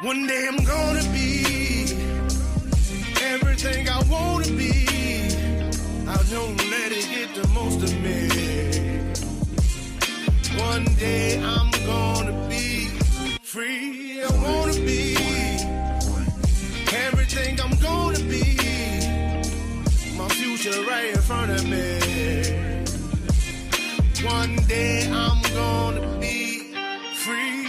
One day I'm gonna be everything I wanna be. I don't let it get the most of me. One day I'm gonna be free. I wanna be everything I'm gonna be. My future right in front of me. One day I'm gonna be free.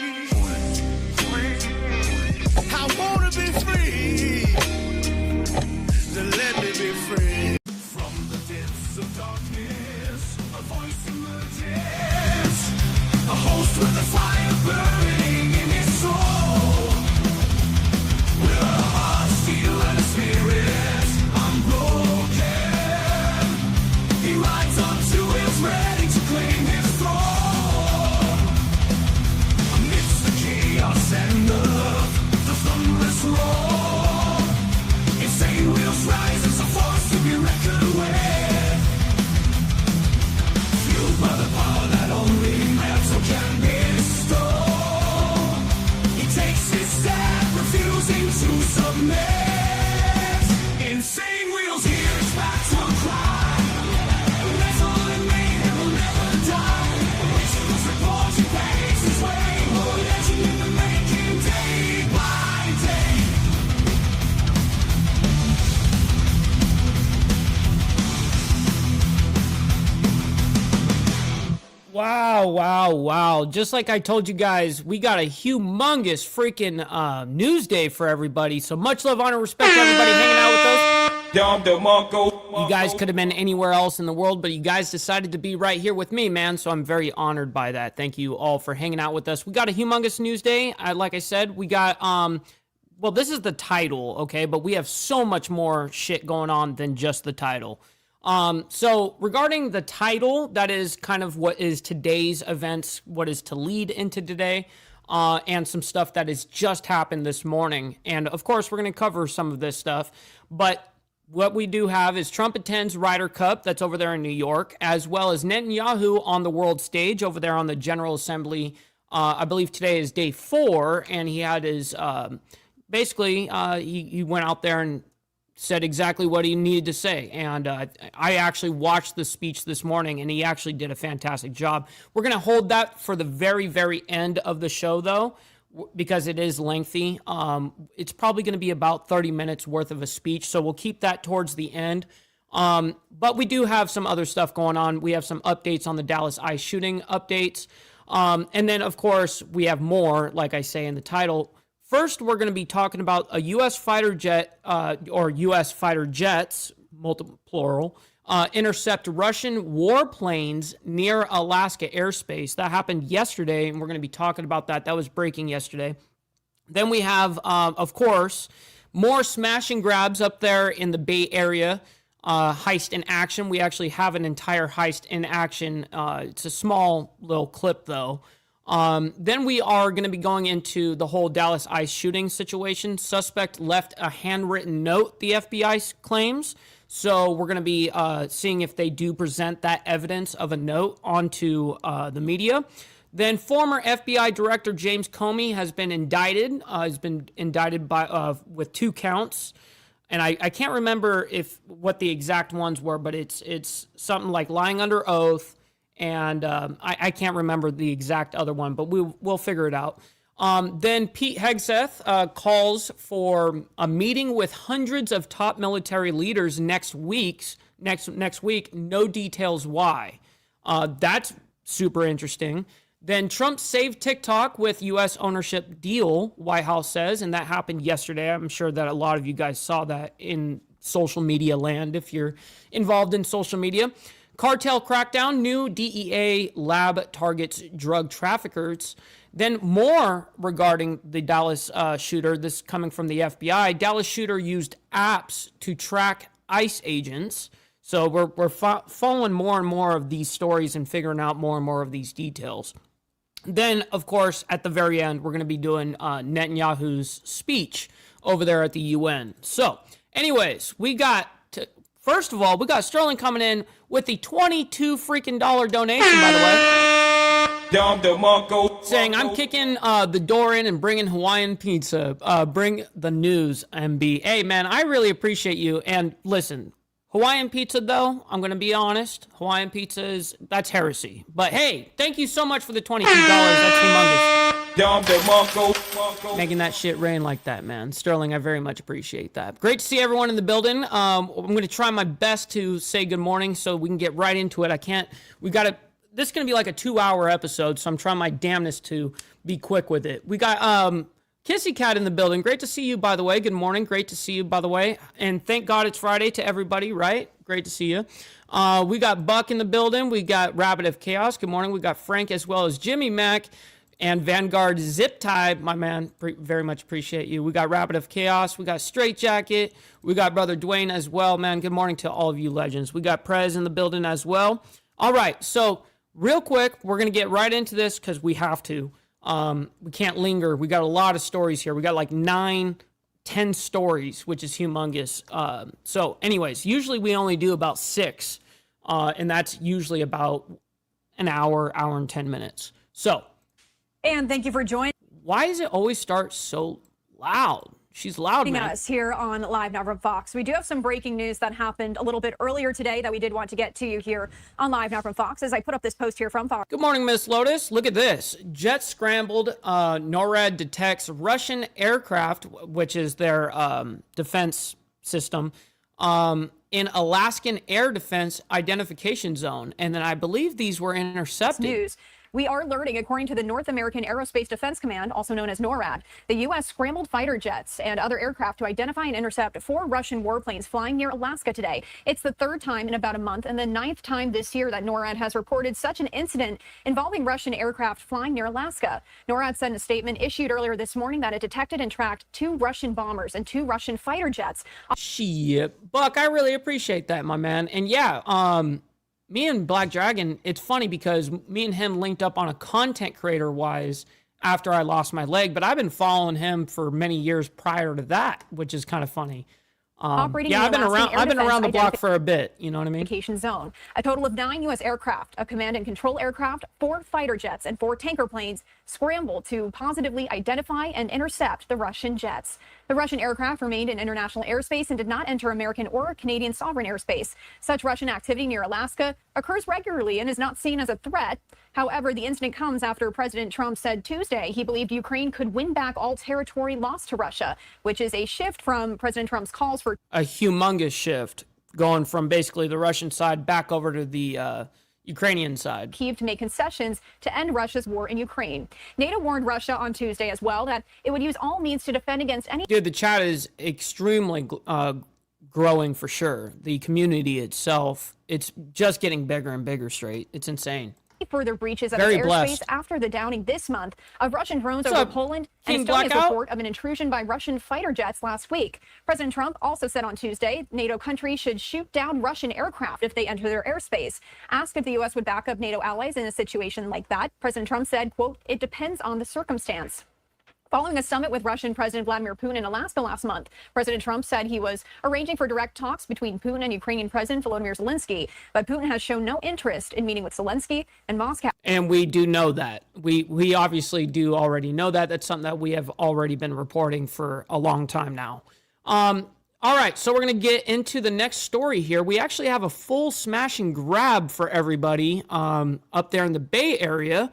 I wanna be free. So let me be free. From the depths of darkness, a voice emerges. A host with a fire burning in his soul. With a heart of steel and a spirit unbroken. He rides on to his ready to claim his throne. Amidst the chaos and the thunderous roar. Insane wheels rise as a force to be reckoned with. Fueled by the power that only metal can bestow. He takes his stand, refusing to submit. Insane wheels hear his battle cry. Metal and mayhem will never die. Rituals report he paves his way. More legend in the making, day by day. Wow. Just like I told you guys, we got a humongous freaking news day for everybody. So much love, honor, respect to everybody hanging out with us. You guys could have been anywhere else in the world, but you guys decided to be right here with me, man. So I'm very honored by that. Thank you all for hanging out with us. We got a humongous news day. Like I said, we got, well, this is the title, okay? But we have so much more shit going on than just the title. So regarding the title, that is kind of what is today's events, what is to lead into today, and some stuff that has just happened this morning. And of course, we're going to cover some of this stuff, but what we do have is Trump attends Ryder Cup, that's over there in New York, as well as Netanyahu on the world stage over there on the General Assembly. I believe today is day 4, and he had his, basically, he went out there and said exactly what he needed to say. And I actually watched the speech this morning, and he actually did a fantastic job. We're going to hold that for the very, very end of the show, though, because it is lengthy. It's probably going to be about 30 minutes worth of a speech, so we'll keep that towards the end. But we do have some other stuff going on. We have some updates on the Dallas ICE shooting updates. And then, of course, we have more, like I say in the title. First, we're going to be talking about a U.S. fighter jet, or U.S. fighter jets, multiple plural, intercept Russian warplanes near Alaska airspace. That happened yesterday, and we're going to be talking about that. That was breaking yesterday. Then we have, of course, more smash and grabs up there in the Bay Area. Heist in action. We actually have an entire heist in action. It's a small little clip, though. Then we are going to be going into the whole Dallas ICE shooting situation. Suspect left a handwritten note, the FBI claims. So we're going to be seeing if they do present that evidence of a note onto the media. Then former FBI Director James Comey has been indicted. Has been indicted by with 2 counts. And I can't remember what the exact ones were, but it's something like lying under oath. And I can't remember the exact other one, but we'll figure it out. Then Pete Hegseth calls for a meeting with hundreds of top military leaders next week. No details why. That's super interesting. Then Trump saved TikTok with U.S. ownership deal, White House says, and that happened yesterday. I'm sure that a lot of you guys saw that in social media land if you're involved in social media. Cartel crackdown, new DEA lab targets drug traffickers. Then more regarding the Dallas shooter, this coming from the FBI. Dallas shooter used apps to track ICE agents. So we're following more and more of these stories and figuring out more and more of these details. Then, of course, at the very end, we're going to be doing Netanyahu's speech over there at the UN. So, anyways, first of all, we got Sterling coming in with the $22 freaking donation, by the way. saying, I'm kicking the door in and bringing Hawaiian pizza. Bring the news, MB. Hey, man, I really appreciate you. And listen, Hawaiian pizza, though, I'm going to be honest. Hawaiian pizza that's heresy. But hey, thank you so much for the $22. That's humongous. Making that shit rain like that, man. Sterling, I very much appreciate that. Great to see everyone in the building. I'm going to try my best to say good morning so we can get right into it. This is going to be like a 2-hour episode, so I'm trying my damnedest to be quick with it. We got Kissy Cat in the building. Great to see you, by the way. Good morning. Great to see you, by the way. And thank God it's Friday to everybody, right? Great to see you. We got Buck in the building. We got Rabbit of Chaos. Good morning. We got Frank as well as Jimmy Mac and Vanguard Zip Tie. My man, very much appreciate you. We got Rabbit of Chaos. We got Straight Jacket. We got Brother Dwayne as well, man. Good morning to all of you legends. We got Prez in the building as well. All right, so real quick, we're going to get right into this because we have to. We can't linger. We got a lot of stories here. We got like 9-10 stories, which is humongous. So anyways, usually we only do about 6, and that's usually about an hour and 10 minutes. So. And thank you for joining. Why does it always start so loud? She's loud, man. Us here on Live Now from Fox. We do have some breaking news that happened a little bit earlier today that we did want to get to you here on Live Now from Fox as I put up this post here from Fox. Good morning, Miss Lotus. Look at this. Jet scrambled. NORAD detects Russian aircraft, which is their defense system, in Alaskan air defense identification zone. And then I believe these were intercepted. News. We are learning, according to the North American Aerospace Defense Command, also known as NORAD, the U.S. scrambled fighter jets and other aircraft to identify and intercept 4 Russian warplanes flying near Alaska today. It's the 3rd time in about a month and the 9th time this year that NORAD has reported such an incident involving Russian aircraft flying near Alaska. NORAD said in a statement issued earlier this morning that it detected and tracked 2 Russian bombers and 2 Russian fighter jets. Shit, Buck, I really appreciate that, my man. And yeah, me and Black Dragon, it's funny because me and him linked up on a content creator wise after I lost my leg, but I've been following him for many years prior to that, which is kind of funny. I've been around the block for a bit, you know what I mean? Zone. A total of 9 U.S. aircraft, a command and control aircraft, 4 fighter jets, and 4 tanker planes scrambled to positively identify and intercept the Russian jets. The Russian aircraft remained in international airspace and did not enter American or Canadian sovereign airspace. Such Russian activity near Alaska occurs regularly and is not seen as a threat. However, the incident comes after President Trump said Tuesday he believed Ukraine could win back all territory lost to Russia, which is a shift from President Trump's calls for a humongous shift going from basically the Russian side back over to the Ukrainian side. Kyiv to make concessions to end Russia's war in Ukraine. NATO warned Russia on Tuesday as well that it would use all means to defend against any... Dude, the chat is extremely growing for sure. The community itself, it's just getting bigger and bigger straight. It's insane. Further breaches of its airspace after the downing this month of Russian drones over Poland and Estonia's report of an intrusion by Russian fighter jets last week. President Trump also said on Tuesday NATO countries should shoot down Russian aircraft if they enter their airspace. Asked if the U.S. would back up NATO allies in a situation like that, President Trump said, quote, "It depends on the circumstance." Following a summit with Russian President Vladimir Putin in Alaska last month, President Trump said he was arranging for direct talks between Putin and Ukrainian President Volodymyr Zelensky, but Putin has shown no interest in meeting with Zelensky and Moscow. And we do know that. We obviously do already know that. That's something that we have already been reporting for a long time now. All right, so we're going to get into the next story here. We actually have a full smash and grab for everybody up there in the Bay Area.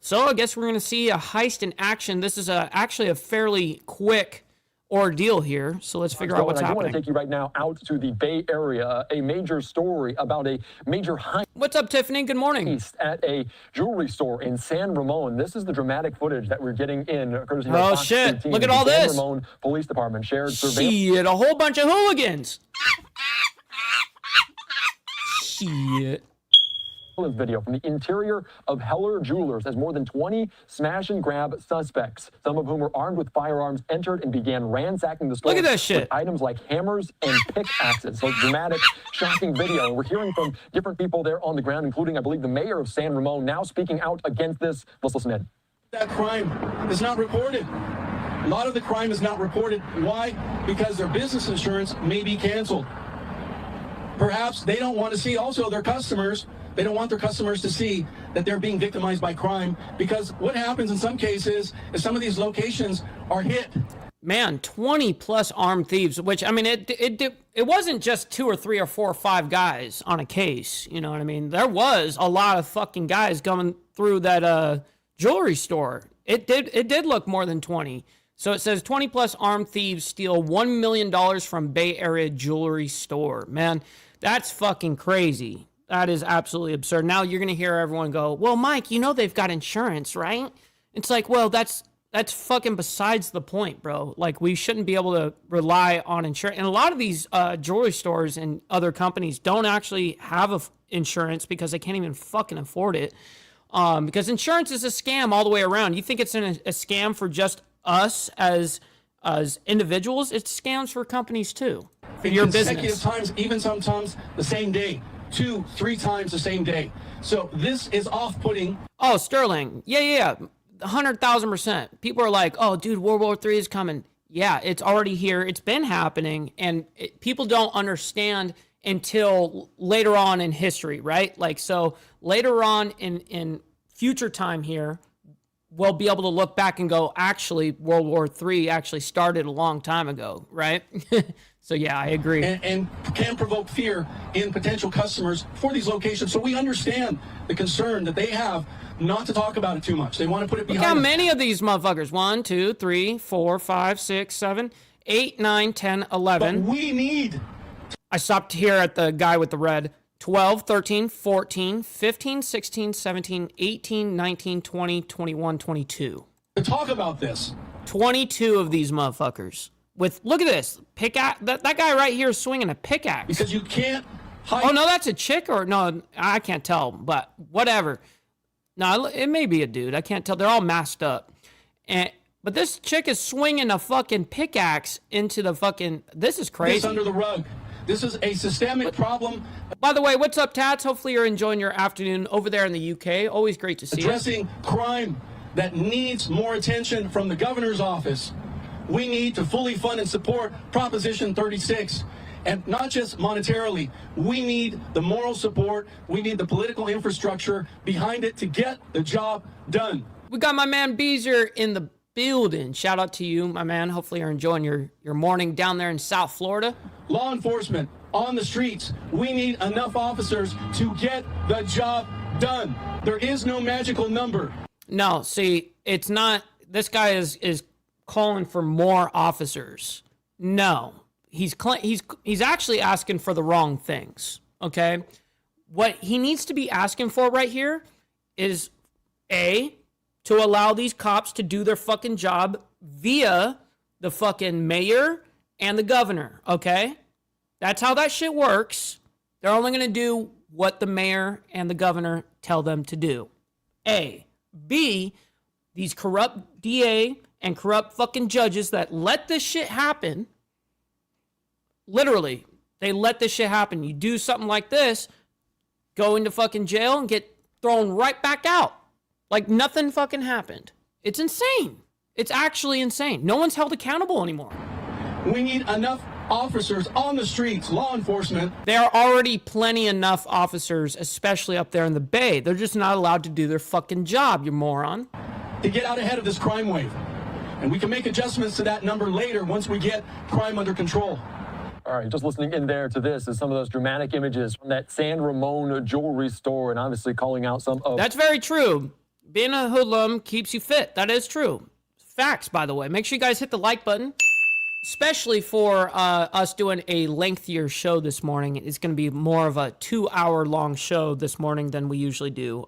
So I guess we're going to see a heist in action. This is actually a fairly quick ordeal here. So let's figure out what's happening. I want to take you right now out to the Bay Area, a major story about a major heist. What's up, Tiffany? Good morning. At a jewelry store in San Ramon. This is the dramatic footage that we're getting in. Oh, shit. Look at all this. San Ramon Police Department shared surveillance. Shit, a whole bunch of hooligans. Shit. Video from the interior of Heller Jewelers as more than 20 smash and grab suspects, some of whom were armed with firearms, entered and began ransacking the store. Look at that shit. With items like hammers and pickaxes. So dramatic, shocking video. And we're hearing from different people there on the ground, including, I believe, the mayor of San Ramon, now speaking out against this. Let's listen in. That crime is not reported. A lot of the crime is not reported. Why? Because their business insurance may be canceled. Perhaps they don't want to see also their customers They don't want their customers to see that they're being victimized by crime, because what happens in some cases is some of these locations are hit. Man, 20 plus armed thieves, which, I mean, it wasn't just 2 or 3 or 4 or 5 guys on a case. You know what I mean? There was a lot of fucking guys coming through that jewelry store. It did look more than 20. So it says 20 plus armed thieves steal $1 million from Bay Area jewelry store. Man, that's fucking crazy. That is absolutely absurd. Now you're going to hear everyone go, well, Mike, you know they've got insurance, right? It's like, well, that's fucking besides the point, bro. Like, we shouldn't be able to rely on insurance. And a lot of these jewelry stores and other companies don't actually have insurance because they can't even fucking afford it. Because insurance is a scam all the way around. You think it's a scam for just us as individuals? It's scams for companies too. For your business. Times, even sometimes the same day. 2, 3 times the same day. So this is off-putting. Oh, Sterling. Yeah. 100,000%. People are like, oh, dude, World War III is coming. Yeah, it's already here. It's been happening. And people don't understand until later on in history, right? Like, so later on in future time here, we'll be able to look back and go, actually, World War III actually started a long time ago, right? So, yeah, I agree. And can provoke fear in potential customers for these locations. So we understand the concern that they have not to talk about it too much. They want to put it behind. Look how many of these motherfuckers. 1, 2, 3, 4, 5, 6, 7, 8, 9, 10, 11. But we need. I stopped here at the guy with the red. 12, 13, 14, 15, 16, 17, 18, 19, 20, 21, 22. To talk about this. 22 of these motherfuckers. Look at this. Pickaxe. That guy right here is swinging a pickaxe. Because you can't hide. Oh, no, that's a chick or no, I can't tell, but whatever. No, it may be a dude. I can't tell. They're all masked up. But this chick is swinging a fucking pickaxe into the fucking... This is crazy. This under the rug. This is a systemic problem. By the way, what's up, Tats? Hopefully you're enjoying your afternoon over there in the UK. Always great to see you. Addressing crime that needs more attention from the governor's office. We need to fully fund and support Proposition 36. And not just monetarily. We need the moral support. We need the political infrastructure behind it to get the job done. We got my man Beezer in the building. Shout out to you, my man. Hopefully you're enjoying your morning down there in South Florida. Law enforcement on the streets. We need enough officers to get the job done. There is no magical number. No, see, it's not. This guy is calling for more officers. No, he's actually asking for the wrong things. Okay, what he needs to be asking for right here is to allow these cops to do their fucking job via the fucking mayor and the governor, okay? That's how that shit works. They're only going to do what the mayor and the governor tell them to do. A. B, these corrupt DA and corrupt fucking judges that let this shit happen, literally, they let this shit happen. You do something like this, go into fucking jail and get thrown right back out. Like nothing fucking happened. It's insane. It's actually insane. No one's held accountable anymore. We need enough officers on the streets, law enforcement. There are already plenty enough officers, especially up there in the Bay. They're just not allowed to do their fucking job, you moron. To get out ahead of this crime wave. And we can make adjustments to that number later once we get crime under control. All right, just listening in there to this is some of those dramatic images from that San Ramon jewelry store, and obviously calling out some of... That's very true. Being a hoodlum keeps you fit. That is true. Facts, by the way. Make sure you guys hit the like button, especially for us doing a lengthier show this morning. It's going to be more of a 2-hour long show this morning than we usually do.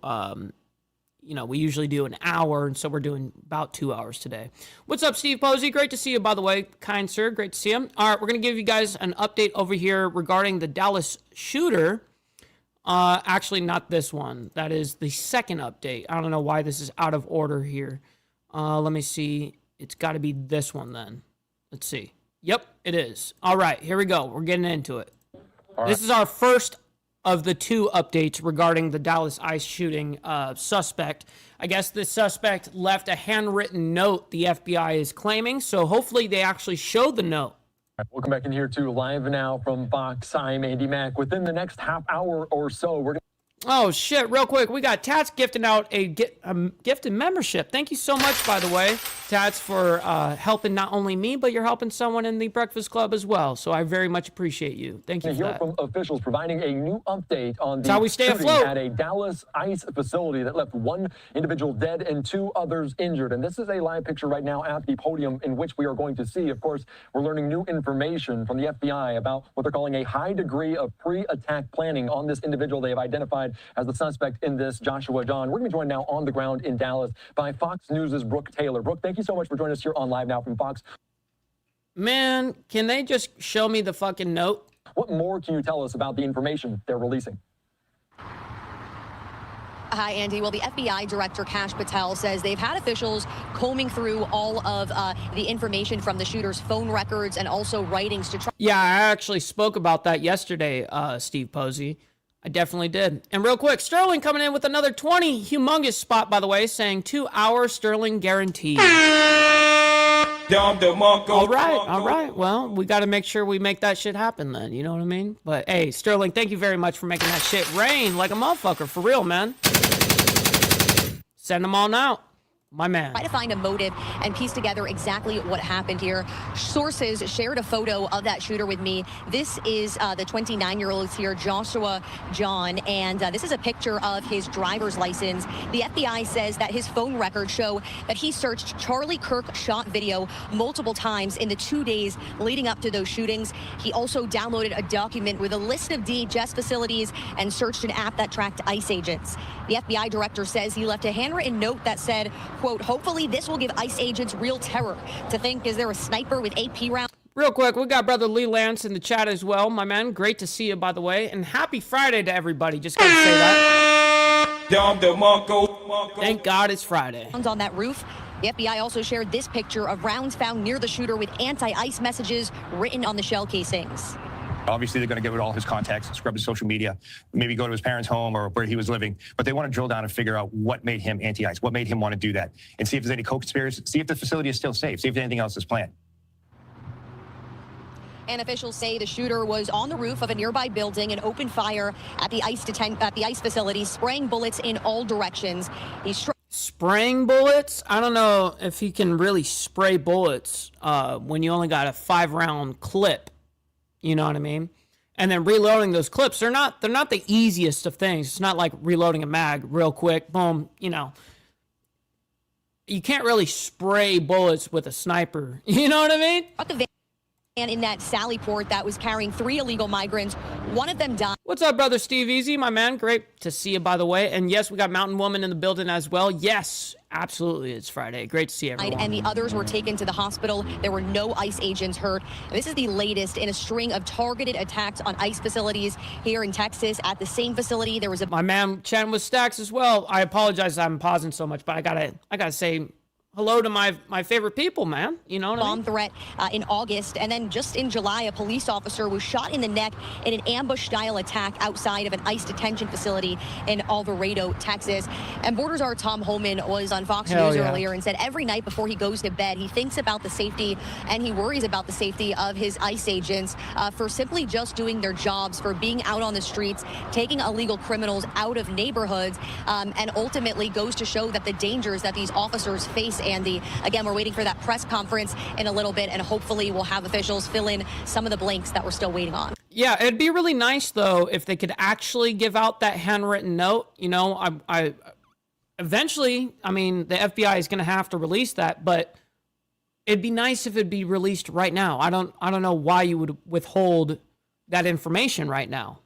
We usually do an hour, and so we're doing about 2 hours today. What's up, Steve Posey? Great to see you, by the way, kind sir. Great to see you. All right, we're going to give you guys an update over here regarding the Dallas shooter. Actually, not this one. That is the second update. I don't know why this is out of order here. Let me see. It's got to be this one then. Let's see. Yep, it is. All right, here we go. We're getting into it. All right. This is our first of the 2 updates regarding the Dallas ICE shooting suspect. I guess the suspect left a handwritten note, the FBI is claiming, so hopefully they actually showed the note. Welcome back in here to Live Now from Fox. I'm Andy Mack. Within the next half hour or so, we're going Oh, shit, real quick. We got Tats gifting out a gifted membership. Thank you so much, by the way, Tats, for helping not only me, but you're helping someone in the Breakfast Club as well. So I very much appreciate you. Thank you for that. From officials providing a new update on the how we stay afloat at a Dallas ICE facility that left one individual dead and 2 others injured. And this is a live picture right now at the podium in which we are going to see, of course, we're learning new information from the FBI about what they're calling a high degree of pre-attack planning on this individual they have identified as the suspect in this, Joshua John. We're going to be joined now on the ground in Dallas by Fox News' Brooke Taylor. Brooke, thank you so much for joining us here on Live Now from Fox. Man, can they just show me the fucking note? What more can you tell us about the information they're releasing? Hi, Andy. Well, the FBI Director Kash Patel says they've had officials combing through all of the information from the shooter's phone records and also writings to try. Yeah, I actually spoke about that yesterday, Steve Posey. I definitely did. And real quick, Sterling coming in with another 20. Humongous spot, by the way, saying 2-hour Sterling guaranteed. All right. Well, we got to make sure we make that shit happen then. You know what I mean? But, hey, Sterling, thank you very much for making that shit rain like a motherfucker. For real, man. Send them on out. My man. Try to find a motive and piece together exactly what happened here. Sources shared a photo of that shooter with me. This is the 29-year-old here, Joshua John, and this is a picture of his driver's license. The FBI says that his phone records show that he searched Charlie Kirk shot video multiple times in the 2 days leading up to those shootings. He also downloaded a document with a list of DHS facilities and searched an app that tracked ICE agents. The FBI director says he left a handwritten note that said, quote, hopefully this will give ICE agents real terror to think, is there a sniper with AP rounds? Real quick, we got brother Lee Lance in the chat as well, my man. Great to see you, by the way. And happy Friday to everybody. Just gotta say that. Thank God it's Friday. On that roof. The FBI also shared this picture of rounds found near the shooter with anti-ICE messages written on the shell casings. Obviously, they're going to get all his contacts, scrub his social media, maybe go to his parents' home or where he was living. But they want to drill down and figure out what made him anti-ICE, what made him want to do that, and see if there's any co-conspirators, see if the facility is still safe, see if anything else is planned. And officials say the shooter was on the roof of a nearby building and opened fire at the ICE facility, spraying bullets in all directions. Spraying bullets? I don't know if he can really spray bullets when you only got a 5-round clip. You know what I mean? And then reloading those clips, they're not the easiest of things. It's not like reloading a mag real quick, boom, you know. You can't really spray bullets with a sniper. You know what I mean? And in that Sally port that was carrying 3 illegal migrants, one of them died. What's up, brother Steve Easy, my man? Great to see you, by the way. And yes, we got Mountain Woman in the building as well. Yes, absolutely, it's Friday. Great to see everyone. And the others were taken to the hospital. There were no ICE agents hurt. This is the latest in a string of targeted attacks on ICE facilities here in Texas. At the same facility, there was a... My man chatting with Stacks as well. I apologize I'm pausing so much, but I gotta say... hello to my favorite people, man. You know what I mean? Bomb threat in August. And then just in July, a police officer was shot in the neck in an ambush-style attack outside of an ICE detention facility in Alvarado, Texas. And Border Czar Tom Homan was on Fox News earlier and said every night before he goes to bed, he thinks about the safety and he worries about the safety of his ICE agents for simply just doing their jobs, for being out on the streets, taking illegal criminals out of neighborhoods, and ultimately goes to show that the dangers that these officers face. Andy, again, we're waiting for that press conference in a little bit, and hopefully we'll have officials fill in some of the blanks that we're still waiting on. Yeah, it'd be really nice, though, if they could actually give out that handwritten note. You know, I eventually, I mean, the FBI is going to have to release that, but it'd be nice if it'd be released right now. I don't know why you would withhold that information right now.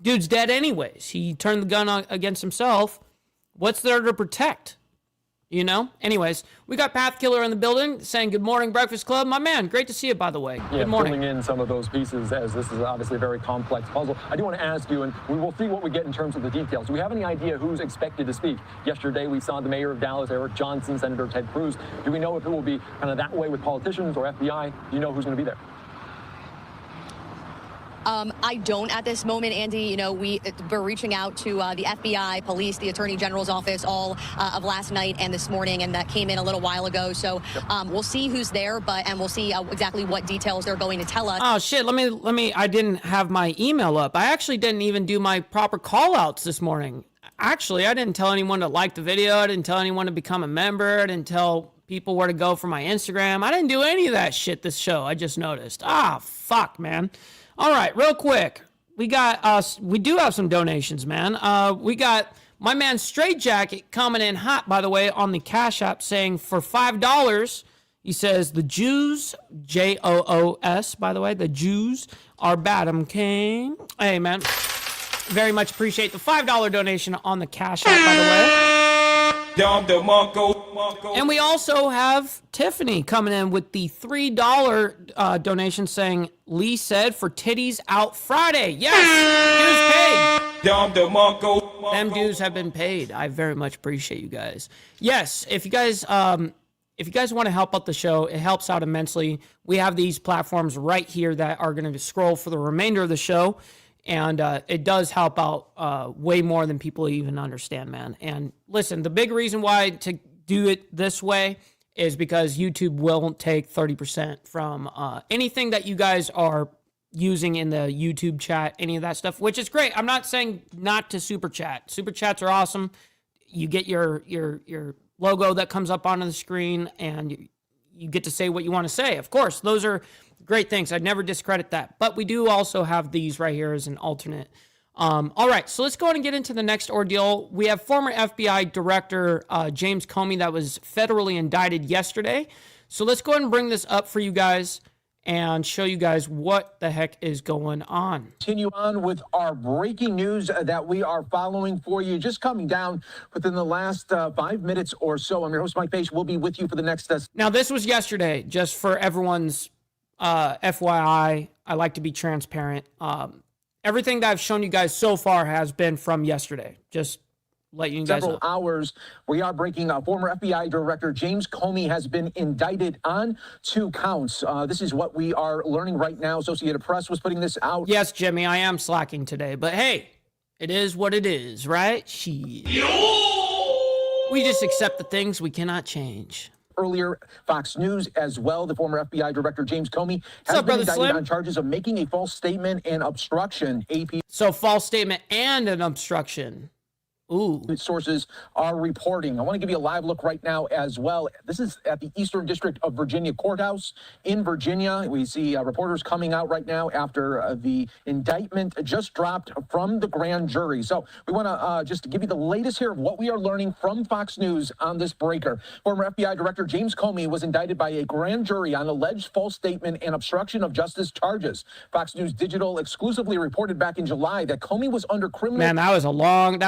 Dude's dead anyways. He turned the gun against himself. What's there to protect? You know? Anyways, we got Path Killer in the building saying good morning, Breakfast Club. My man, great to see you, by the way. Yeah, good morning. Filling in some of those pieces, as this is obviously a very complex puzzle. I do want to ask you, and we will see what we get in terms of the details. Do we have any idea who's expected to speak? Yesterday, we saw the mayor of Dallas, Eric Johnson, Senator Ted Cruz. Do we know if it will be kind of that way with politicians or FBI? Do you know who's going to be there? I don't at this moment, Andy. You know, we're reaching out to the FBI, police, the Attorney General's office all of last night and this morning, and that came in a little while ago. So we'll see who's there, and we'll see exactly what details they're going to tell us. Oh shit! Let me. I didn't have my email up. I actually didn't even do my proper call outs this morning. Actually, I didn't tell anyone to like the video. I didn't tell anyone to become a member. I didn't tell people where to go for my Instagram. I didn't do any of that shit this show. I just noticed. Fuck, man. All right, real quick. We do have some donations, man. We got my man Straight Jacket coming in hot, by the way, on the Cash App, saying for $5, he says, the Jews, Joos, by the way, the Jews are bad. Okay. Hey, man. Very much appreciate the $5 donation on the Cash App, by the way. And we also have Tiffany coming in with the $3 donation saying, Lee said for titties out Friday. Yes, dues paid. Them dues have been paid. I very much appreciate you guys. Yes, if you guys want to help out the show, it helps out immensely. We have these platforms right here that are going to scroll for the remainder of the show. And it does help out way more than people even understand, man. And listen, the big reason why to do it this way is because YouTube won't take 30% from anything that you guys are using in the YouTube chat, any of that stuff, which is great. I'm not saying not to super chat. Super chats are awesome. You get your logo that comes up onto the screen, and you get to say what you want to say. Of course, those are great things. I'd never discredit that. But we do also have these right here as an alternate. All right, so let's go ahead and get into the next ordeal. We have former FBI Director James Comey that was federally indicted yesterday. So let's go ahead and bring this up for you guys and show you guys what the heck is going on. Continue on with our breaking news that we are following for you. Just coming down within the last 5 minutes or so. I'm your host, Mike Pace. We'll be with you for the next... Now, this was yesterday, just for everyone's FYI. I like to be transparent. Everything that I've shown you guys so far has been from yesterday. Just let you guys know. Several hours, we are breaking. Former FBI Director James Comey has been indicted on 2 counts. This is what we are learning right now. Associated Press was putting this out. Yes, Jimmy, I am slacking today, but hey, it is what it is, right? We just accept the things we cannot change. Earlier, Fox News as well. The former FBI Director James Comey has been indicted on charges of making a false statement and obstruction. AP. So false statement and an obstruction. Ooh. Sources are reporting. I want to give you a live look right now as well. This is at the Eastern District of Virginia Courthouse in Virginia. We see reporters coming out right now after the indictment just dropped from the grand jury. So we want to just give you the latest here of what we are learning from Fox News on this breaker. Former FBI Director James Comey was indicted by a grand jury on alleged false statement and obstruction of justice charges. Fox News Digital exclusively reported back in July that Comey was under criminal... Man, that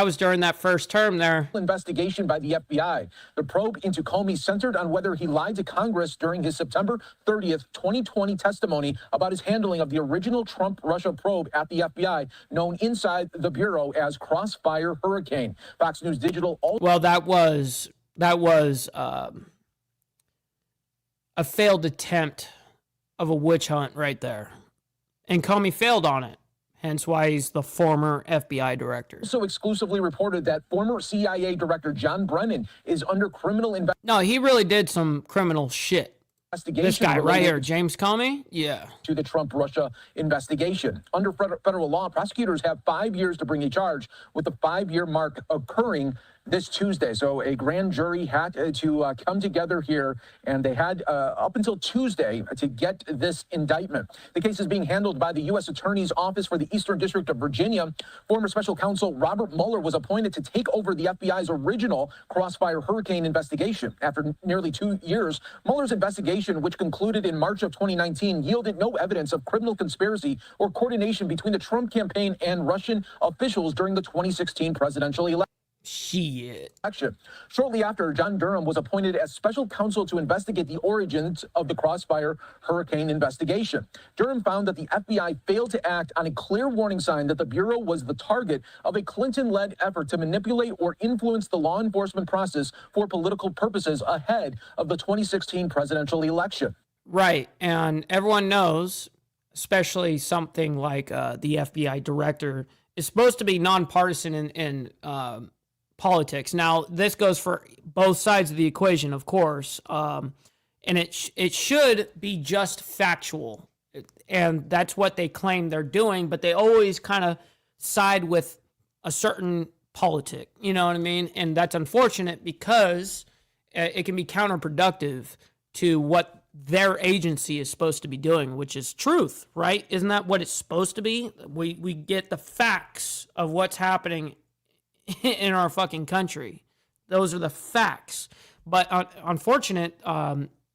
was during that first term there. Investigation by the FBI. The probe into Comey centered on whether he lied to Congress during his September 30th, 2020 testimony about his handling of the original Trump-Russia probe at the FBI, known inside the Bureau as Crossfire Hurricane. Fox News Digital... Well, that was a failed attempt of a witch hunt right there. And Comey failed on it. Hence why he's the former FBI director. Also exclusively reported that former CIA Director John Brennan is under criminal investigation. No, he really did some criminal shit. This guy right here, James Comey? Yeah. To the Trump-Russia investigation. Under federal law, prosecutors have 5 years to bring a charge, with the 5-year mark occurring this Tuesday. So a grand jury had to come together here, and they had up until Tuesday to get this indictment. The case is being handled by the U.S. Attorney's Office for the Eastern District of Virginia. Former Special Counsel Robert Mueller was appointed to take over the FBI's original Crossfire Hurricane investigation. After nearly 2 years, Mueller's investigation, which concluded in March of 2019, yielded no evidence of criminal conspiracy or coordination between the Trump campaign and Russian officials during the 2016 presidential election. Shit. Shortly after, John Durham was appointed as special counsel to investigate the origins of the Crossfire Hurricane investigation. Durham found that the FBI failed to act on a clear warning sign that the Bureau was the target of a Clinton-led effort to manipulate or influence the law enforcement process for political purposes ahead of the 2016 presidential election. Right, and everyone knows, especially something like the FBI director, is supposed to be nonpartisan in politics. Now, this goes for both sides of the equation, of course, and it should be just factual, and that's what they claim they're doing, but they always kind of side with a certain politic, you know what I mean? And that's unfortunate because it can be counterproductive to what their agency is supposed to be doing, which is truth, right? Isn't that what it's supposed to be? We get the facts of what's happening in our fucking country. Those are the facts. But unfortunate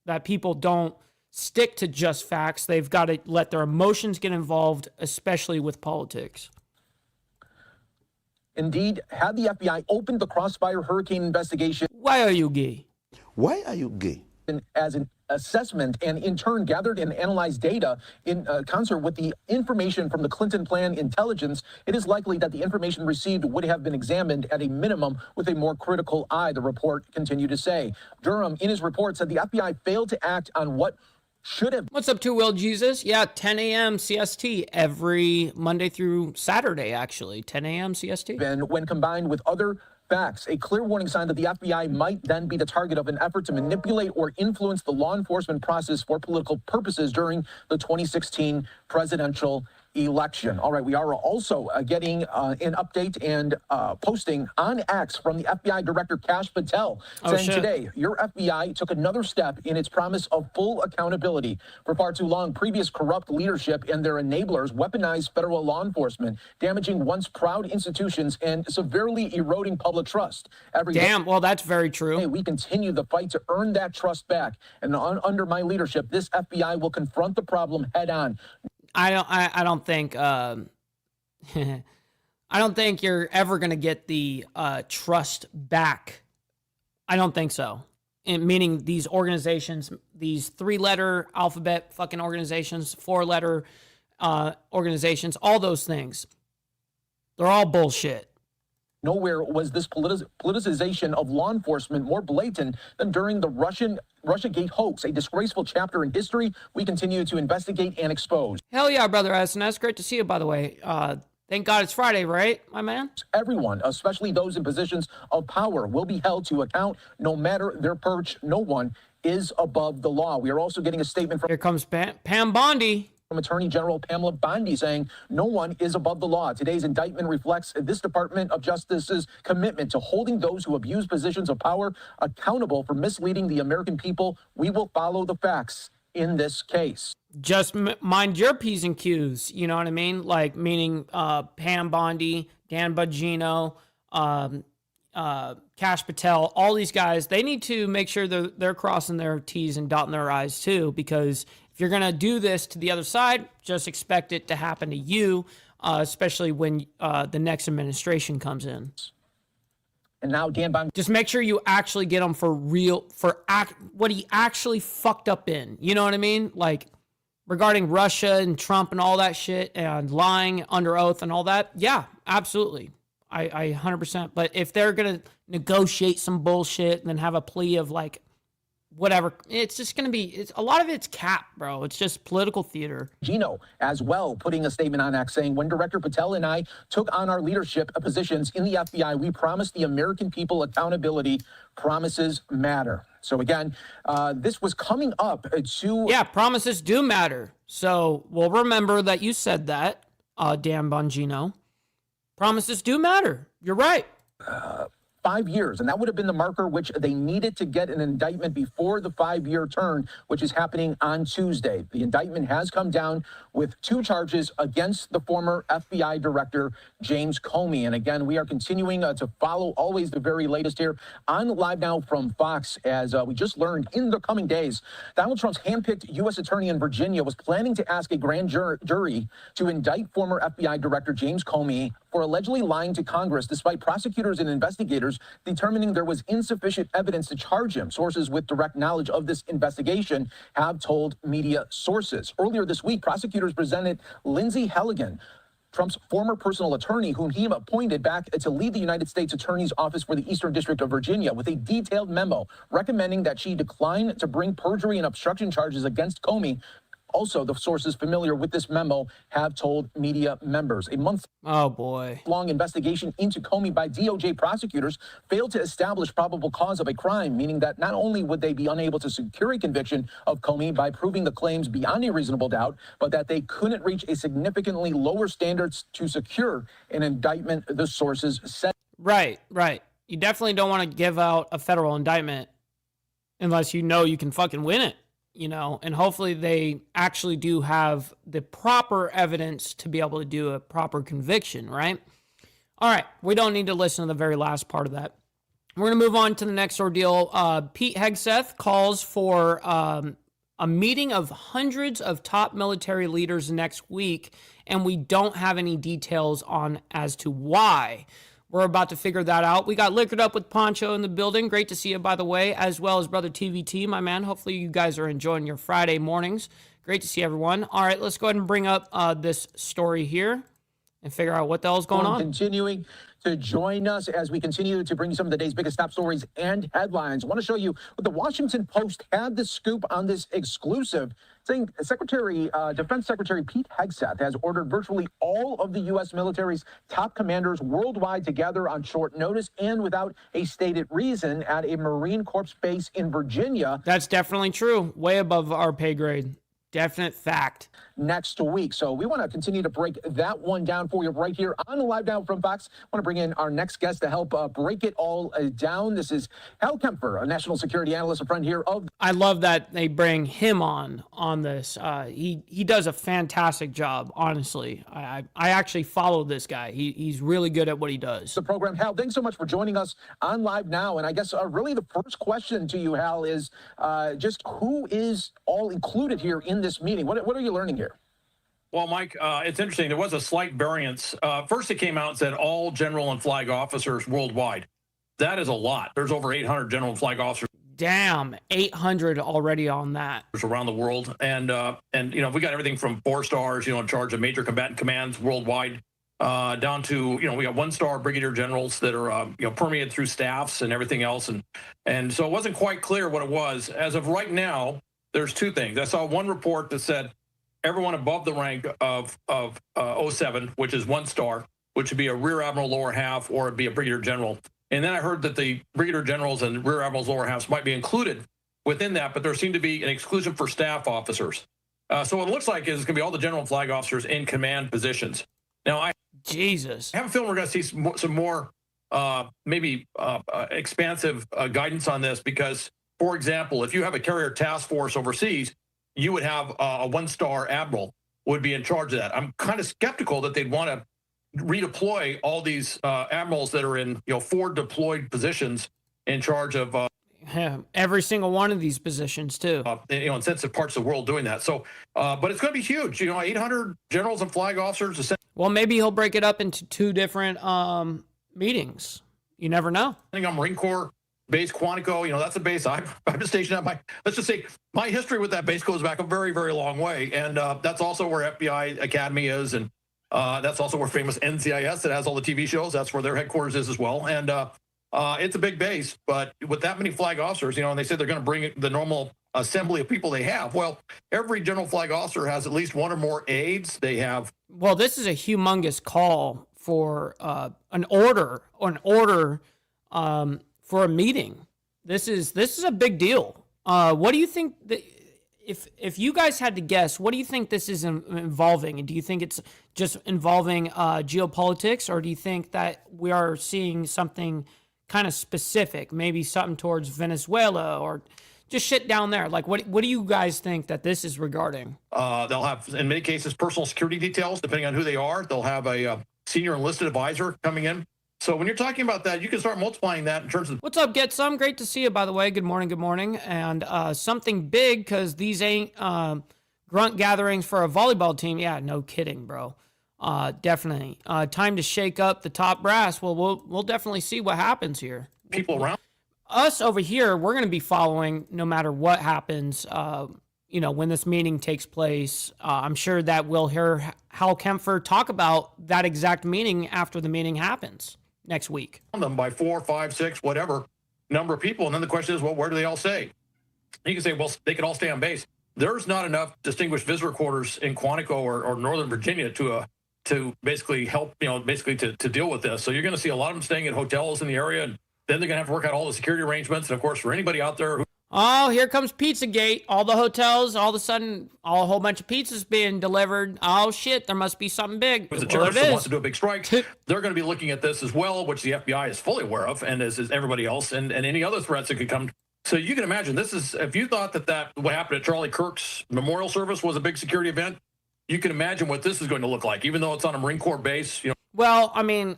that people don't stick to just facts. They've got to let their emotions get involved, especially with politics. Indeed, had the FBI opened the Crossfire hurricane investigation... Why are you gay? Why are you gay? ...as an assessment and in turn gathered and analyzed data in concert with the information from the Clinton plan intelligence, it is likely that the information received would have been examined at a minimum with a more critical eye, the report continued to say. Durham, in his report, said the FBI failed to act on what should have... What's up, Two Will Jesus? Yeah, 10 a.m. CST every Monday through Saturday, actually. 10 a.m. CST. ...been when combined with other facts, a clear warning sign that the FBI might then be the target of an effort to manipulate or influence the law enforcement process for political purposes during the 2016 presidential election. All right, we are also getting an update and posting on X from the FBI Director Kash Patel saying today, your FBI took another step in its promise of full accountability. For far too long, previous corrupt leadership and their enablers weaponized federal law enforcement, damaging once proud institutions and severely eroding public trust. Damn, well, that's very true. We continue the fight to earn that trust back. And under my leadership, this FBI will confront the problem head on. I don't think I don't think you're ever going to get the trust back. I don't think so. Meaning these organizations, these 3-letter alphabet fucking organizations, 4-letter organizations, all those things, they're all bullshit. Nowhere was this politicization of law enforcement more blatant than during the Russiagate hoax, a disgraceful chapter in history we continue to investigate and expose. Hell yeah, brother SNS. Great to see you, by the way. Thank God it's Friday, right, my man? Everyone, especially those in positions of power, will be held to account no matter their perch. No one is above the law. We are also getting a statement from... Here comes Pam Bondi. From Attorney General Pamela Bondi saying no one is above the law. Today's indictment reflects this Department of Justice's commitment to holding those who abuse positions of power accountable for misleading the American people. We will follow the facts in this case. Just mind your P's and Q's, you know what I mean? Like, meaning Pam Bondi, Dan Bongino, Kash Patel, all these guys, they need to make sure they're crossing their T's and dotting their I's too, because if you're going to do this to the other side, just expect it to happen to you, especially when the next administration comes in. And now Dan Bong... Just make sure you actually get him for real, what he actually fucked up in. You know what I mean? Like, regarding Russia and Trump and all that shit and lying under oath and all that. Yeah, absolutely. I 100%. But if they're going to negotiate some bullshit and then have a plea of like, whatever, it's just going to be, a lot of it's cap, bro. It's just political theater. Gino as well putting a statement on X saying, when Director Patel and I took on our leadership positions in the FBI, we promised the American people accountability. Promises matter. So again, this was coming up to... Yeah, promises do matter. So we'll remember that you said that, Dan Bongino. Promises do matter. You're right. 5 years, and that would have been the marker which they needed to get an indictment before the 5-year turn, which is happening on Tuesday. The indictment has come down with 2 charges against the former FBI director, James Comey. And again, we are continuing to follow always the very latest here on Live Now from Fox. As we just learned in the coming days, Donald Trump's handpicked U.S. attorney in Virginia was planning to ask a grand jury to indict former FBI director James Comey for allegedly lying to Congress, despite prosecutors and investigators determining there was insufficient evidence to charge him. Sources with direct knowledge of this investigation have told media sources. Earlier this week, prosecutors presented Lindsay Halligan, Trump's former personal attorney, whom he appointed back to lead the United States Attorney's Office for the Eastern District of Virginia, with a detailed memo recommending that she decline to bring perjury and obstruction charges against Comey Also, the sources familiar with this memo have told media members. A month-long investigation into Comey by DOJ prosecutors failed to establish probable cause of a crime, meaning that not only would they be unable to secure a conviction of Comey by proving the claims beyond a reasonable doubt, but that they couldn't reach a significantly lower standards to secure an indictment, the sources said. Right. You definitely don't want to give out a federal indictment unless you know you can fucking win it, and hopefully they actually do have the proper evidence to be able to do a proper conviction, right? All right, we don't need to listen to the very last part of that. We're going to move on to the next ordeal. Pete Hegseth calls for a meeting of hundreds of top military leaders next week, and we don't have any details on as to why. We're about to figure that out. We got Liquored Up with Poncho in the building. Great to see you, by the way, as well as Brother TVT, my man. Hopefully you guys are enjoying your Friday mornings. Great to see everyone. All right, let's go ahead and bring up this story here and figure out what the hell's going on. Continuing to join us as we continue to bring you some of the day's biggest top stories and headlines. I want to show you what the Washington Post had the scoop on this exclusive, saying Defense Secretary Pete Hegseth has ordered virtually all of the U.S. military's top commanders worldwide to gather on short notice and without a stated reason at a Marine Corps base in Virginia. That's definitely true. Way above our pay grade. Definite fact. Next week. So we want to continue to break that one down for you right here on the Live Now from Fox. I want to bring in our next guest to help break it all down. This is Hal Kempfer, a national security analyst, a friend here of... I love that they bring him on this. He does a fantastic job, honestly. I actually follow this guy. He's really good at what he does. The program. Hal, thanks so much for joining us on Live Now. And I guess really the first question to you, Hal, is just who is all included here in this meeting? What are you learning here? Well, Mike, it's interesting. There was a slight variance. First, it came out and said all general and flag officers worldwide. That is a lot. There's over 800 general and flag officers. Damn, 800 already on that. Around the world. And we got everything from 4 stars, in charge of major combatant commands worldwide, down to, we got 1-star brigadier generals that are, permeated through staffs and everything else. And so it wasn't quite clear what it was. As of right now, there's 2 things. I saw one report that said everyone above the rank of 07, which is 1 star, which would be a rear admiral lower half, or it'd be a brigadier general. And then I heard that the brigadier generals and rear admirals lower halves might be included within that, but there seemed to be an exclusion for staff officers. So what it looks like is it's going to be all the general and flag officers in command positions. Now, I have a feeling we're going to see some more expansive guidance on this, because, for example, if you have a carrier task force overseas, you would have a 1-star admiral would be in charge of that. I'm kind of skeptical that they'd want to redeploy all these admirals that are in 4 deployed positions in charge of every single one of these positions too. In sensitive parts of the world doing that. So, but it's going to be huge. 800 generals and flag officers. Well, maybe he'll break it up into 2 different meetings. You never know. I think on Marine Corps base Quantico, that's a base I've been stationed at. Let's just say my history with that base goes back a very, very long way. And that's also where FBI Academy is. And that's also where famous NCIS that has all the TV shows. That's where their headquarters is as well. And it's a big base, but with that many flag officers, and they said they're going to bring the normal assembly of people they have. Well, every general flag officer has at least 1 or more aides. They have. Well, this is a humongous call for an order for a meeting. This is a big deal. What do you think if you guys had to guess, what do you think this is involving? And do you think it's just involving geopolitics, or do you think that we are seeing something kind of specific, maybe something towards Venezuela or just shit down there? Like, what do you guys think that this is regarding? They'll have, in many cases, personal security details, depending on who they are. They'll have a senior enlisted advisor coming in. So when you're talking about that, you can start multiplying that in terms of... What's up, Get Some? Great to see you, by the way. Good morning. And something big, because these ain't grunt gatherings for a volleyball team. Yeah, no kidding, bro. Definitely. Time to shake up the top brass. Well, we'll definitely see what happens here. People around us over here, we're going to be following no matter what happens, when this meeting takes place. I'm sure that we'll hear Hal Kempfer talk about that exact meeting after the meeting happens next week. Them by 4, 5, 6, whatever number of people. And then the question is, well, where do they all stay? You can say, well, they could all stay on base. there's not enough distinguished visitor quarters in Quantico or Northern Virginia to basically help, basically to deal with this. So you're going to see a lot of them staying at hotels in the area, and then they're going to have to work out all the security arrangements. And of course, for anybody out there who... Oh, here comes Pizzagate. All the hotels, all of a sudden, a whole bunch of pizzas being delivered. Oh, shit, there must be something big. As a terrorist that wants to do a big strike, they're going to be looking at this as well, which the FBI is fully aware of, and as is everybody else, and any other threats that could come. So you can imagine, this is, if you thought that what happened at Charlie Kirk's memorial service was a big security event, you can imagine what this is going to look like, even though it's on a Marine Corps base. Well, I mean,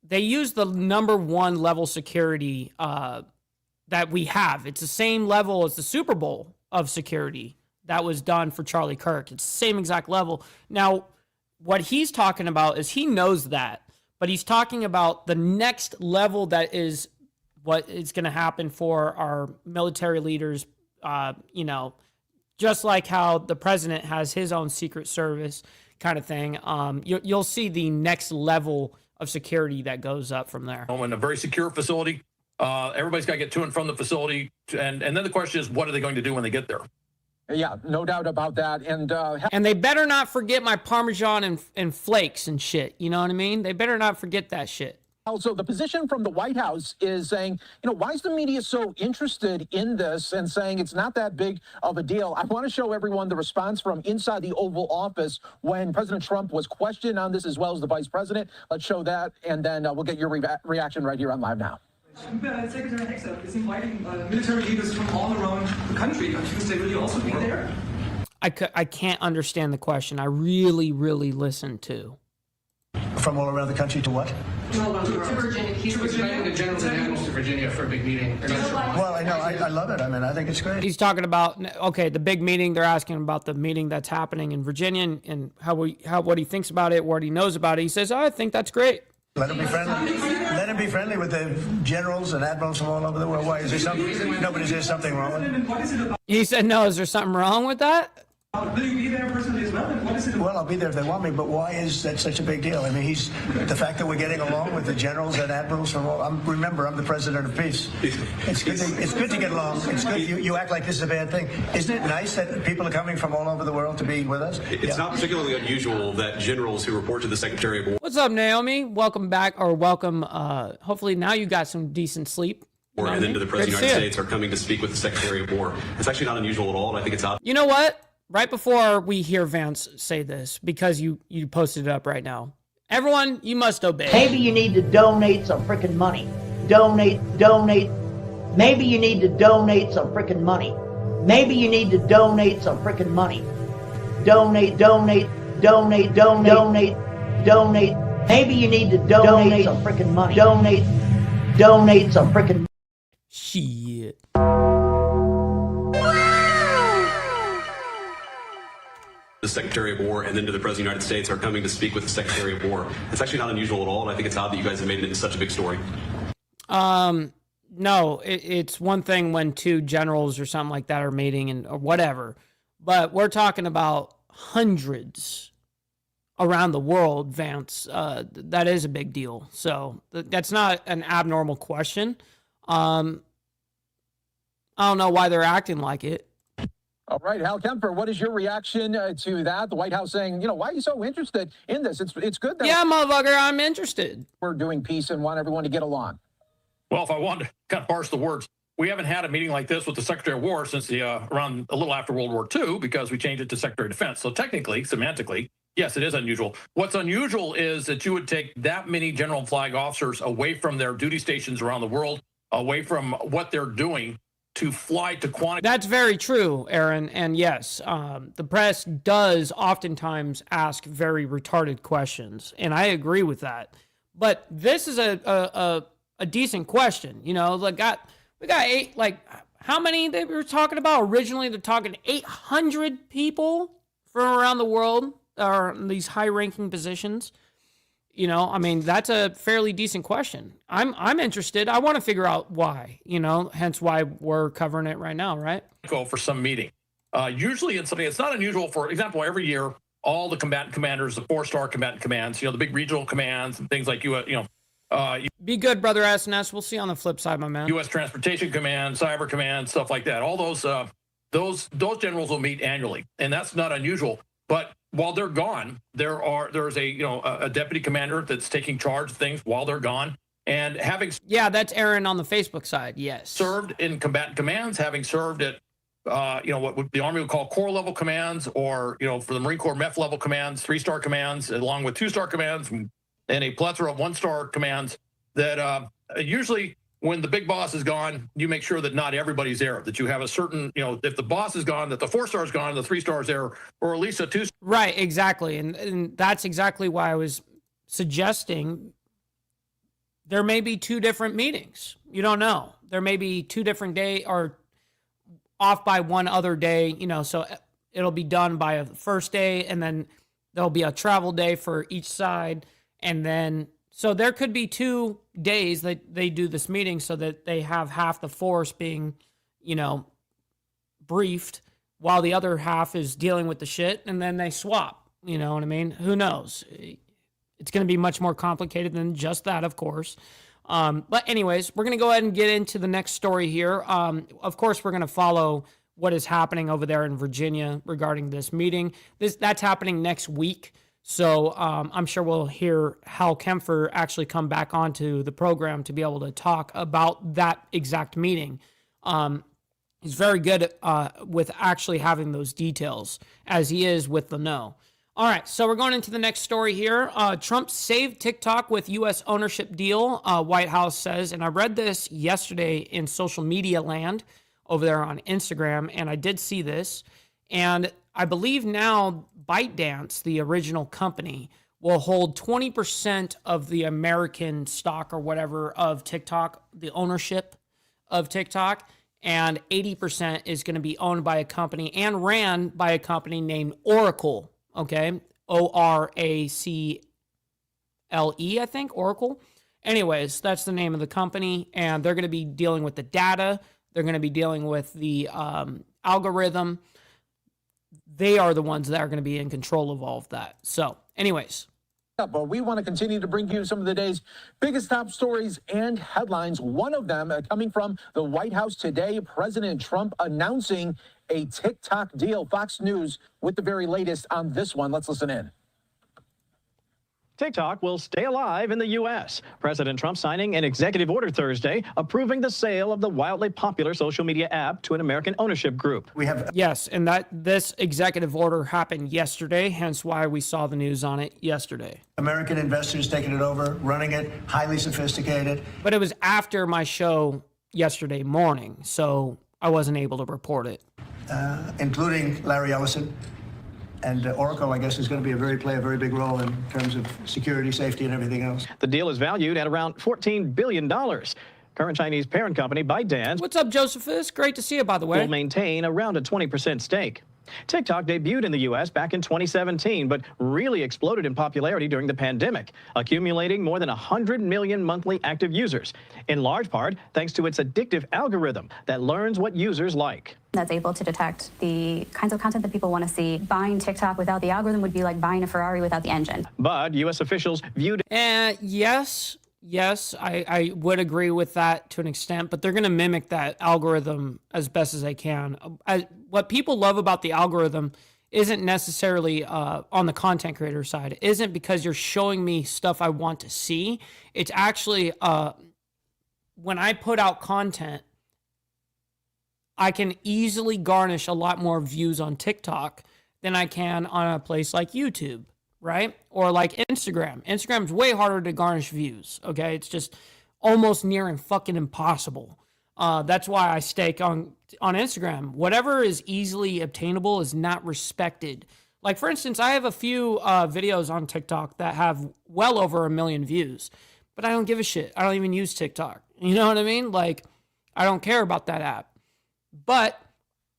they use the #1 level security that we have. It's the same level as the Super Bowl of security that was done for Charlie Kirk. It's the same exact level. Now, what he's talking about is he knows that, but he's talking about the next level that is what is going to happen for our military leaders, just like how the president has his own Secret Service kind of thing. You'll see the next level of security that goes up from there. In a very secure facility. Everybody's got to get to and from the facility. And then the question is, what are they going to do when they get there? Yeah, no doubt about that. And they better not forget my Parmesan and flakes and shit. You know what I mean? They better not forget that shit. Also, the position from the White House is saying, why is the media so interested in this and saying it's not that big of a deal? I want to show everyone the response from inside the Oval Office when President Trump was questioned on this, as well as the vice president. Let's show that, and then we'll get your reaction right here on Live Now. Secretary Hegseth is inviting military leaders from all around the country on Tuesday. Will you also be there? I can't understand the question. I really, really listened to. From all around the country to what? To Virginia. He's inviting the generals and admirals to Virginia for a big meeting. Well, I know. I love it. I mean, I think it's great. He's talking about, the big meeting. They're asking about the meeting that's happening in Virginia and what he thinks about it, what he knows about it. He says, I think that's great. Let him be friendly. Let him be friendly with the generals and admirals from all over the world. Why is there something? Nobody's there something wrong with it. He said, no. Is there something wrong with that? Will you be there personally as well? And what is it about? Well, I'll be there if they want me, but why is that such a big deal? I mean, the fact that we're getting along with the generals and admirals from all. Remember, I'm the president of peace. It's good to get along. It's good. You act like this is a bad thing. Isn't it nice that people are coming from all over the world to be with us? It's not particularly unusual that generals who report to the Secretary of War. What's up, Naomi? Welcome back, or welcome. Hopefully now you got some decent sleep. And then to the President of the United States are coming to speak with the Secretary of War. It's actually not unusual at all, and I think it's odd. You know what? Right before we hear Vance say this, because you posted it up right now. Everyone, you must obey. Maybe you need to donate some freaking money. Donate. Maybe you need to donate some freaking money. Maybe you need to donate some freaking money. Donate. Maybe you need to donate some freaking money. Donate some freaking shit. The Secretary of War and then to the President of the United States are coming to speak with the Secretary of War. It's actually not unusual at all, and I think it's odd that you guys have made it into such a big story. No, it's one thing when two generals or something like that are meeting or whatever, but we're talking about hundreds around the world, Vance. That is a big deal. So that's not an abnormal question. I don't know why they're acting like it. All right, Hal Kemper, what is your reaction to that? The White House saying, why are you so interested in this? It's good that motherfucker, I'm interested. We're doing peace and want everyone to get along. Well, if I wanted to kind of parse the words, we haven't had a meeting like this with the Secretary of War since around a little after World War II because we changed it to Secretary of Defense. So technically, semantically, yes, it is unusual. What's unusual is that you would take that many general and flag officers away from their duty stations around the world, away from what they're doing, to fly to Quantico. That's very true, Aaron. And yes, the press does oftentimes ask very retarded questions, and I agree with that. But this is a decent question. We got 8. How many they were talking about originally? They're talking 800 people from around the world are in these high-ranking positions. That's a fairly decent question. I'm interested. I want to figure out why, hence why we're covering it right now, right? Go for some meeting. Usually in something, it's not unusual. For example, every year, all the combatant commanders, the 4-star combatant commands, the big regional commands and things like be good, brother SNS. We'll see you on the flip side, my man. U.S. Transportation Command, Cyber Command, stuff like that. All those those generals will meet annually, and that's not unusual. But while they're gone, there's a deputy commander that's taking charge of things while they're gone. And having that's Aaron on the Facebook side. Yes, served in combatant commands, having served at what the Army would call corps level commands, or for the Marine Corps MEF level commands, 3-star commands, along with 2-star commands and a plethora of 1-star commands. That usually when the big boss is gone, you make sure that not everybody's there. That you have a certain if the boss is gone, that the 4-star is gone, the 3-star is there, or at least a 2. Right, exactly, and that's exactly why I was suggesting. There may be 2 different meetings. You don't know. There may be 2 different days or off by one other day, so it'll be done by a first day, and then there'll be a travel day for each side. And then, so there could be 2 days that they do this meeting so that they have half the force being, briefed while the other half is dealing with the shit, and then they swap. You know what I mean? Who knows? It's going to be much more complicated than just that, of course. But anyways, we're going to go ahead and get into the next story here. Of course, we're going to follow what is happening over there in Virginia regarding this meeting. That's happening next week. So I'm sure we'll hear Hal Kempfer actually come back onto the program to be able to talk about that exact meeting. He's very good with actually having those details, as he is with the know. All right, so we're going into the next story here. Trump saved TikTok with U.S. ownership deal, White House says. And I read this yesterday in social media land over there on Instagram, and I did see this. And I believe now ByteDance, the original company, will hold 20% of the American stock or whatever of TikTok, the ownership of TikTok. And 80% is going to be owned by a company and ran by a company named Oracle. Okay, ORACLE, I think, Oracle. Anyways, that's the name of the company, and they're going to be dealing with the data. They're going to be dealing with the algorithm. They are the ones that are going to be in control of all of that. So, anyways. But we want to continue to bring you some of the day's biggest top stories and headlines. One of them coming from the White House today, President Trump announcing a TikTok deal. Fox News with the very latest on this one. Let's listen in. TikTok will stay alive in the U.S. President Trump signing an executive order Thursday approving the sale of the wildly popular social media app to an American ownership group. Yes, and this executive order happened yesterday, hence why we saw the news on it yesterday. American investors taking it over, running it, highly sophisticated. But it was after my show yesterday morning, so I wasn't able to report it. Including Larry Ellison. And Oracle, I guess, is going to play a very big role in terms of security, safety, and everything else. The deal is valued at around $14 billion. Current Chinese parent company ByteDance. What's up, Josephus? Great to see you, by the way. Will maintain around a 20% stake. TikTok debuted in the U.S. back in 2017, but really exploded in popularity during the pandemic, accumulating more than 100 million monthly active users, in large part thanks to its addictive algorithm that learns what users like. That's able to detect the kinds of content that people want to see. Buying TikTok without the algorithm would be like buying a Ferrari without the engine. But U.S. officials viewed... Yes, I would agree with that to an extent, but they're going to mimic that algorithm as best as they can. What people love about the algorithm isn't necessarily on the content creator side. It isn't because you're showing me stuff I want to see. It's actually when I put out content, I can easily garnish a lot more views on TikTok than I can on a place like YouTube. Right? Or like Instagram. Instagram's way harder to garnish views, okay? It's just almost near and fucking impossible. That's why I stake on Instagram. Whatever is easily obtainable is not respected. Like, for instance, I have a few videos on TikTok that have well over 1 million views, but I don't give a shit. I don't even use TikTok. You know what I mean? Like, I don't care about that app. But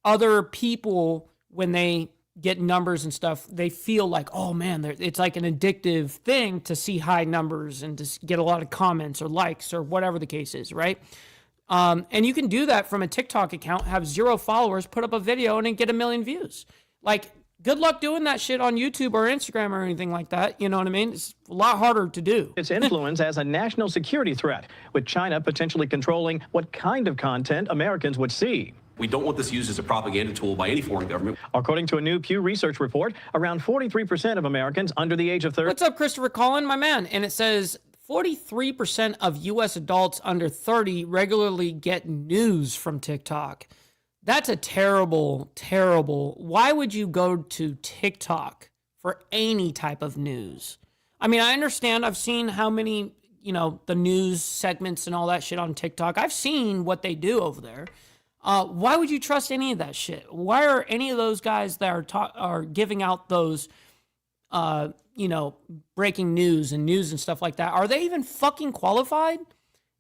other people, when they get numbers and stuff, they feel like, oh man, it's like an addictive thing to see high numbers and to get a lot of comments or likes or whatever the case is, right? And you can do that from a TikTok account, have 0 followers, put up a video and then get 1 million views. Like, good luck doing that shit on YouTube or Instagram or anything like that. You know what I mean? It's a lot harder to do. Its influence as a national security threat, with China potentially controlling what kind of content Americans would see. We don't want this used as a propaganda tool by any foreign government. According to a new Pew Research report, around 43% of Americans under the age of 30. What's up, Christopher Collin, my man? And it says 43% of U.S. adults under 30 regularly get news from TikTok. That's a terrible, terrible. Why would you go to TikTok for any type of news? I mean, I understand. I've seen how many, the news segments and all that shit on TikTok. I've seen what they do over there. Why would you trust any of that shit? Why are any of those guys that are giving out those, breaking news and stuff like that? Are they even fucking qualified?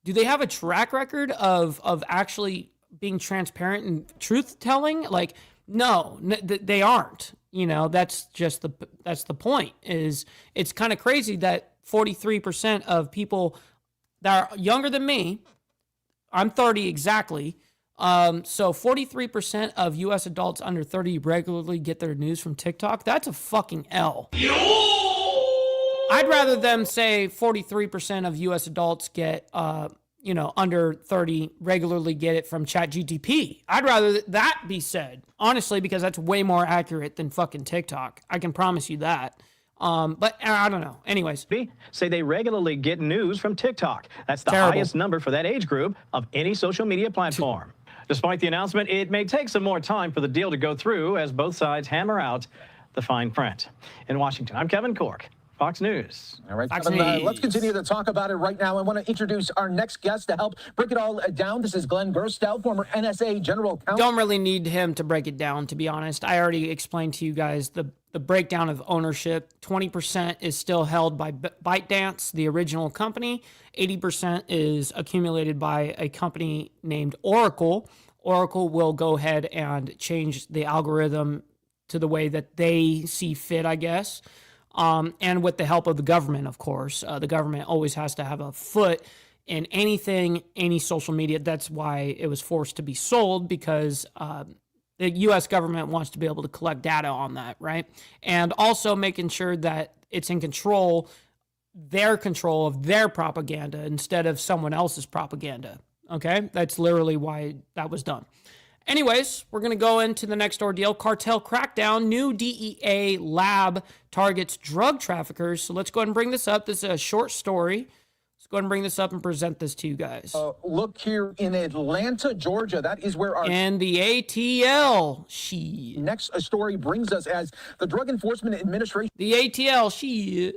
Do they have a track record of actually being transparent and truth telling? Like, no, they aren't. That's the point. Is it's kind of crazy that 43% of people that are younger than me, I'm 30 exactly. So 43% of U.S. adults under 30 regularly get their news from TikTok. That's a fucking L. I'd rather them say 43% of U.S. adults get, under 30 regularly get it from ChatGPT. I'd rather that be said, honestly, because that's way more accurate than fucking TikTok. I can promise you that. But I don't know. Anyways. Say they regularly get news from TikTok. That's the highest number for that age group of any social media platform. Despite the announcement, it may take some more time for the deal to go through as both sides hammer out the fine print. In Washington, I'm Kevin Cork, Fox News. All right, Kevin, let's continue to talk about it right now. I want to introduce our next guest to help break it all down. This is Glenn Gerstow, former NSA General Counsel. Don't really need him to break it down, to be honest. I already explained to you guys the breakdown of ownership. 20% is still held by ByteDance, the original company. 80% is accumulated by a company named Oracle. Oracle will go ahead and change the algorithm to the way that they see fit, I guess. And with the help of the government, of course. The government always has to have a foot in anything, any social media. That's why it was forced to be sold, because the U.S. government wants to be able to collect data on that, right? And also making sure that it's in their control of their propaganda instead of someone else's propaganda, okay? That's literally why that was done. Anyways, we're going to go into the next ordeal. Cartel crackdown. New DEA lab targets drug traffickers. So let's go ahead and bring this up. This is a short story. Let's go ahead and bring this up and present this to you guys. Look here in Atlanta, Georgia. That is where our... And the ATL. Next story brings us as the Drug Enforcement Administration... The ATL.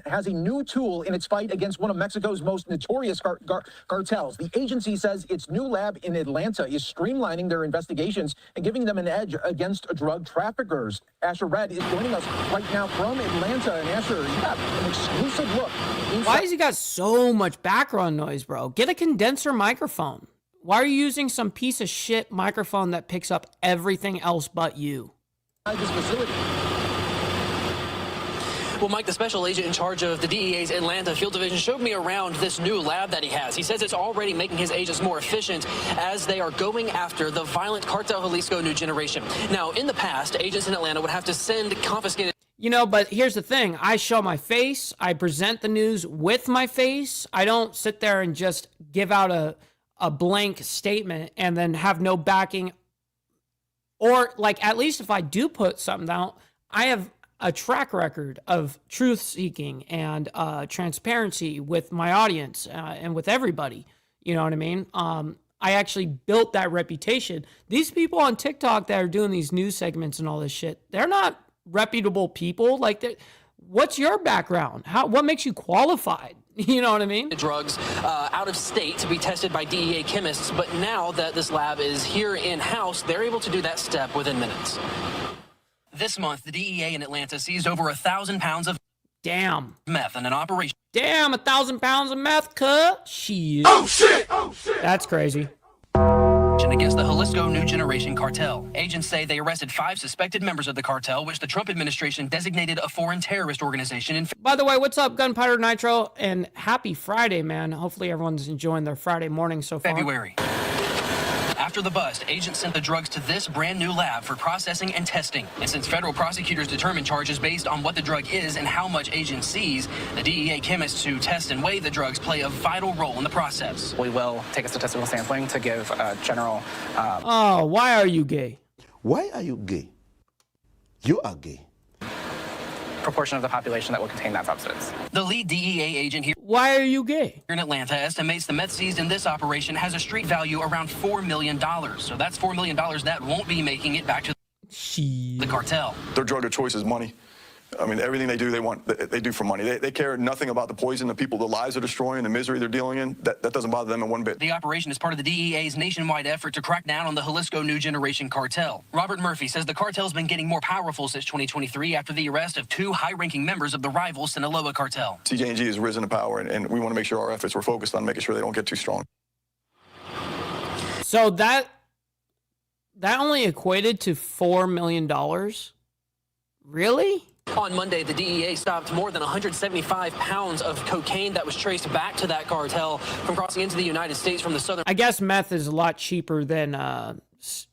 Has a new tool in its fight against one of Mexico's most notorious cartels. The agency says its new lab in Atlanta is streamlining their investigations and giving them an edge against drug traffickers. Asher Red is joining us right now from Atlanta. And Asher, you got an exclusive look. Why has he got so much background noise, bro? Get a condenser microphone. Why are you using some piece of shit microphone that picks up everything else but you? This facility. Well, Mike, the special agent in charge of the DEA's Atlanta Field Division showed me around this new lab that he has. He says it's already making his agents more efficient as they are going after the violent Cartel Jalisco new generation. Now, in the past, agents in Atlanta would have to send confiscated... But here's the thing. I show my face. I present the news with my face. I don't sit there and just give out a blank statement and then have no backing. Or, at least if I do put something out, I have a track record of truth seeking and transparency with my audience and with everybody. You know what I mean? I actually built that reputation. These people on TikTok that are doing these news segments and all this shit, they're not reputable people. What's your background? What makes you qualified? You know what I mean? Drugs out of state to be tested by DEA chemists, but now that this lab is here in-house, they're able to do that step within minutes. This month, the DEA in Atlanta seized over 1,000 pounds of meth in an operation. Damn, 1,000 pounds of meth, cut. Shit. Oh shit! Oh shit! That's crazy. Against the Jalisco New Generation cartel. Agents say they arrested 5 suspected members of the cartel, which the Trump administration designated a foreign terrorist organization. By the way, what's up, Gunpowder Nitro? And happy Friday, man. Hopefully everyone's enjoying their Friday morning so far. February. after the bust, agents sent the drugs to this brand new lab for processing and testing. And since federal prosecutors determine charges based on what the drug is and how much agents seize, the DEA chemists who test and weigh the drugs play a vital role in the process. We will take a statistical sampling to give a general... Oh, why are you gay? Why are you gay? You are gay. Proportion of the population that will contain that substance. The lead DEA agent here Why are you gay? in Atlanta estimates the meth seized in this operation has a street value around $4 million. So that's $4 million that won't be making it back to the cartel. Their drug of choice is money. I mean, everything they do, they do for money. They care nothing about the poison, the people, the lives they're destroying, the misery they're dealing in. That doesn't bother them in one bit. The operation is part of the DEA's nationwide effort to crack down on the Jalisco New Generation cartel. Robert Murphy says the cartel's been getting more powerful since 2023 after the arrest of 2 high-ranking members of the rival Sinaloa cartel. CJ&G has risen to power, and we want to make sure our efforts were focused on making sure they don't get too strong. So that only equated to $4 million? Really? On Monday, the DEA stopped more than 175 pounds of cocaine that was traced back to that cartel from crossing into the United States from the southern I guess meth is a lot cheaper than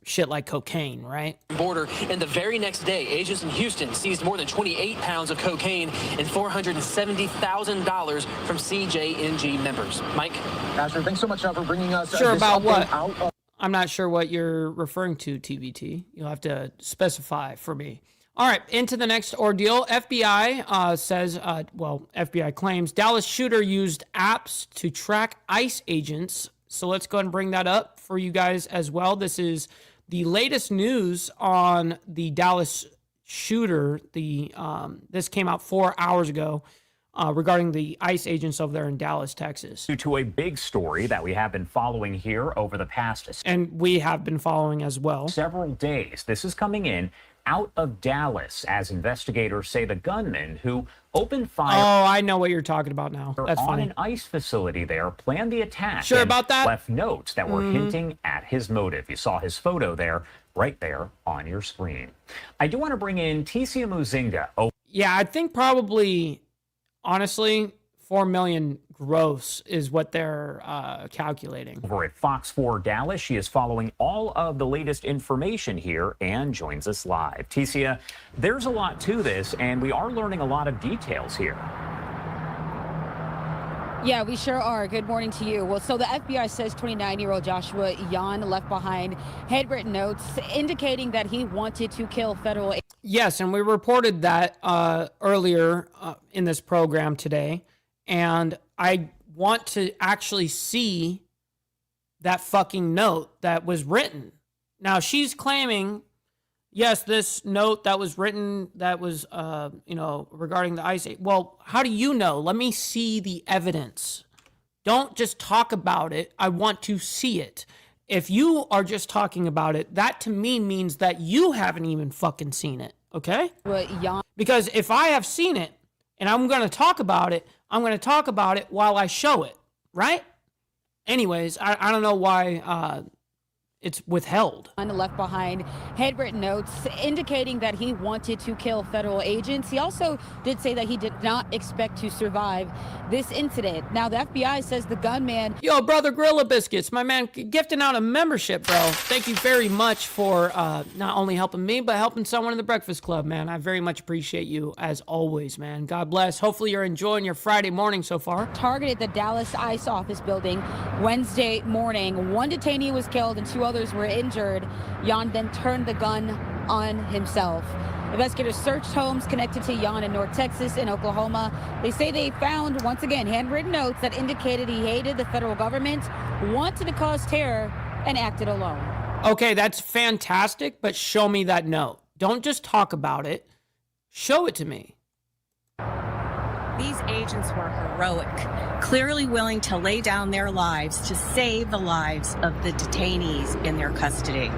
shit like cocaine, right? border. And the very next day, agents in Houston seized more than 28 pounds of cocaine and $470,000 from CJ&G members. Mike? Asher, thanks so much for bringing us Sure, this about update what? out of I'm not sure what you're referring to, TBT. You'll have to specify for me. All right, into the next ordeal. FBI says, FBI claims Dallas shooter used apps to track ICE agents. So let's go ahead and bring that up for you guys as well. This is the latest news on the Dallas shooter. This came out 4 hours ago regarding the ICE agents over there in Dallas, Texas. Due to a big story that we have been following here over the past... And we have been following as well. ...several days. This is coming in out of Dallas as investigators say the gunman who opened fire... Oh, I know what you're talking about now. That's on funny. an ICE facility there, planned the attack. Sure and about that? left notes that were hinting at his motive. You saw his photo there, right there on your screen. I do want to bring in Tisia Muzinga. Yeah, I think probably, honestly, 4 million gross is what they're calculating. Over at Fox 4 Dallas, she is following all of the latest information here and joins us live. Tisia, there's a lot to this, and we are learning a lot of details here. Yeah, we sure are. Good morning to you. Well, so the FBI says 29-year-old Joshua Yan left behind handwritten notes indicating that he wanted to kill federal... Yes, and we reported that earlier in this program today. And I want to actually see that fucking note that was written. Now, she's claiming, yes, this note that was written that was, regarding the ICE. Well, how do you know? Let me see the evidence. Don't just talk about it. I want to see it. If you are just talking about it, that to me means that you haven't even fucking seen it, okay? Because if I have seen it and I'm going to talk about it, I'm going to talk about it while I show it, right? Anyways, I don't know why it's withheld. Left behind handwritten notes indicating that he wanted to kill federal agents. He also did say that he did not expect to survive this incident. Now, the FBI says the gunman... Yo, brother Gorilla Biscuits, my man, gifting out a membership, bro. Thank you very much for not only helping me, but helping someone in the Breakfast Club, man. I very much appreciate you, as always, man. God bless. Hopefully you're enjoying your Friday morning so far. Targeted the Dallas ICE office building Wednesday morning. One detainee was killed and 2 others were injured. Yan then turned the gun on himself. Investigators searched homes connected to Yan in North Texas and Oklahoma. They say they found, once again, handwritten notes that indicated he hated the federal government, wanted to cause terror, and acted alone. Okay, that's fantastic, but show me that note. Don't just talk about it. Show it to me. These agents were heroic, clearly willing to lay down their lives to save the lives of the detainees in their custody.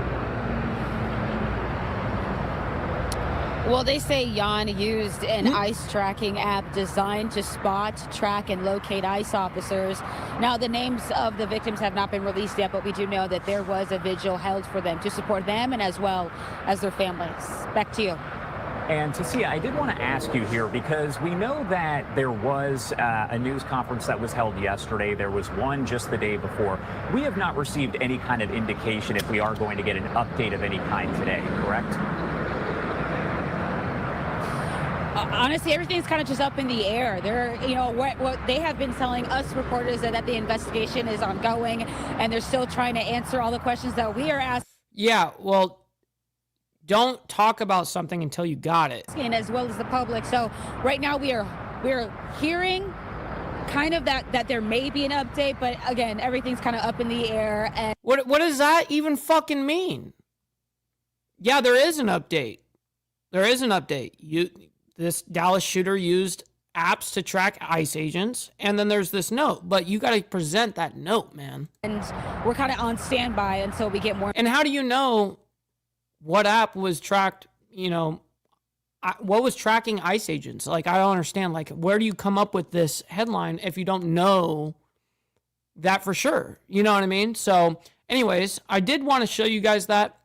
Well, they say Yan used an ICE tracking app designed to spot, track, and locate ICE officers. Now, the names of the victims have not been released yet, but we do know that there was a vigil held for them to support them and as well as their families. Back to you. And Tasia, I did want to ask you here because we know that there was a news conference that was held yesterday. There was one just the day before. We have not received any kind of indication if we are going to get an update of any kind today, correct? Honestly, everything's kind of just up in the air. They're, you know, what they have been telling us reporters that the investigation is ongoing and they're still trying to answer all the questions that we are asking. Yeah, well, don't talk about something until you got it. As well as the public. So right now we're hearing kind of that there may be an update, but again, everything's kind of up in the air. And what does that even fucking mean? Yeah, there is an update. There is an update. This Dallas shooter used apps to track ICE agents, and then there's this note, but you got to present that note, man. And we're kind of on standby until we get more. And how do you know what app was tracked, you know, what was tracking ICE agents? Like, I don't understand. Like, where do you come up with this headline if you don't know that for sure? You know what I mean? So anyways, I did want to show you guys that.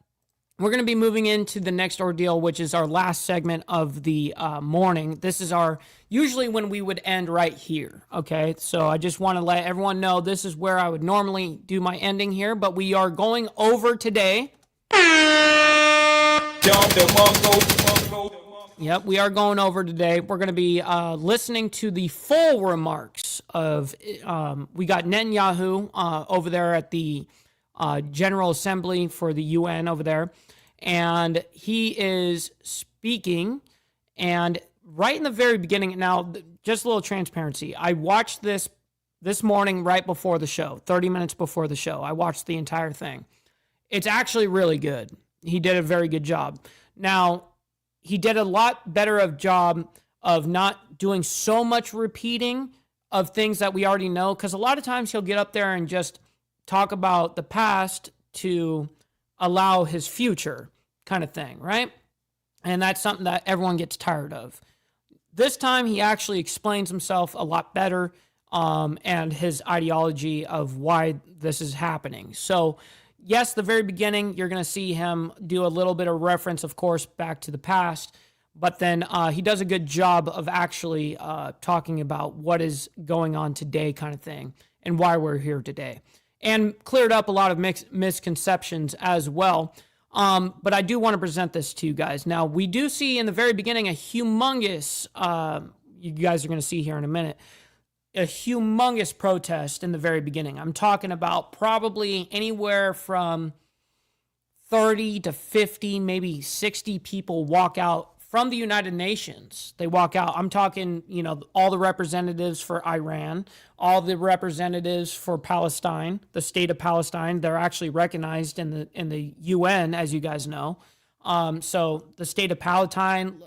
We're going to be moving into the next ordeal, which is our last segment of the morning. This is usually when we would end right here, okay? So I just want to let everyone know this is where I would normally do my ending here, but we are going over today. Yep, we are going over today. We're going to be listening to the full remarks of, we got Netanyahu over there at the General Assembly for the UN over there. And he is speaking, and right in the very beginning, now, just a little transparency. I watched this morning right before the show, 30 minutes before the show. I watched the entire thing. It's actually really good. He did a very good job. Now, he did a lot better of job of not doing so much repeating of things that we already know, because a lot of times he'll get up there and just talk about the past to allow his future kind of thing, right? And that's something that everyone gets tired of. This time he actually explains himself a lot better and his ideology of why this is happening. So yes, the very beginning, you're going to see him do a little bit of reference, of course, back to the past, but then he does a good job of actually talking about what is going on today kind of thing and why we're here today. And cleared up a lot of misconceptions as well. But I do want to present this to you guys. Now, we do see in the very beginning a humongous, you guys are going to see here in a minute, a humongous protest in the very beginning. I'm talking about probably anywhere from 30 to 50, maybe 60 people walk out from the United Nations. They walk out. I'm talking, you know, all the representatives for Iran, all the representatives for Palestine, the state of Palestine. They're actually recognized in the UN, as you guys know. So the state of Palestine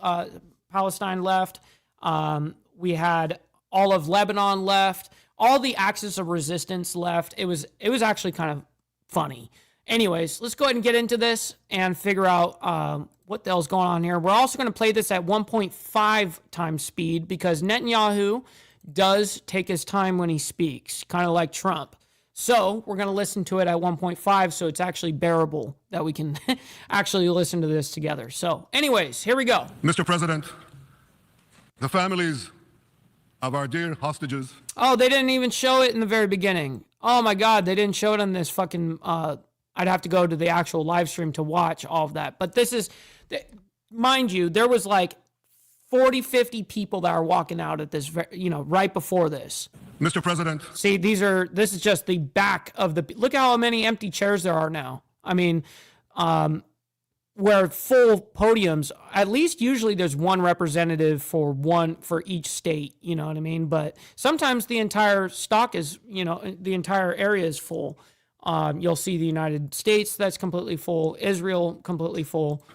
left. We had all of Lebanon left. All the axis of resistance left. It was actually kind of funny. Anyways, let's go ahead and get into this and figure out what the hell's going on here. We're also going to play this at 1.5 times speed because Netanyahu does take his time when he speaks, kind of like Trump. So we're going to listen to it at 1.5 so it's actually bearable that we can actually listen to this together. So anyways, here we go. Mr. President, the families of our dear hostages. Oh, they didn't even show it in the very beginning. Oh my God, they didn't show it on this fucking... I'd have to go to the actual live stream to watch all of that. But this is, mind you, there was like 40, 50 people that are walking out at this, you know, right before this. Mr. President. See, this is just the back of the, look how many empty chairs there are now. I mean, where full podiums, at least usually there's one representative for each state, you know what I mean? But sometimes the entire stock is, you know, the entire area is full. You'll see the United States that's completely full, Israel completely full.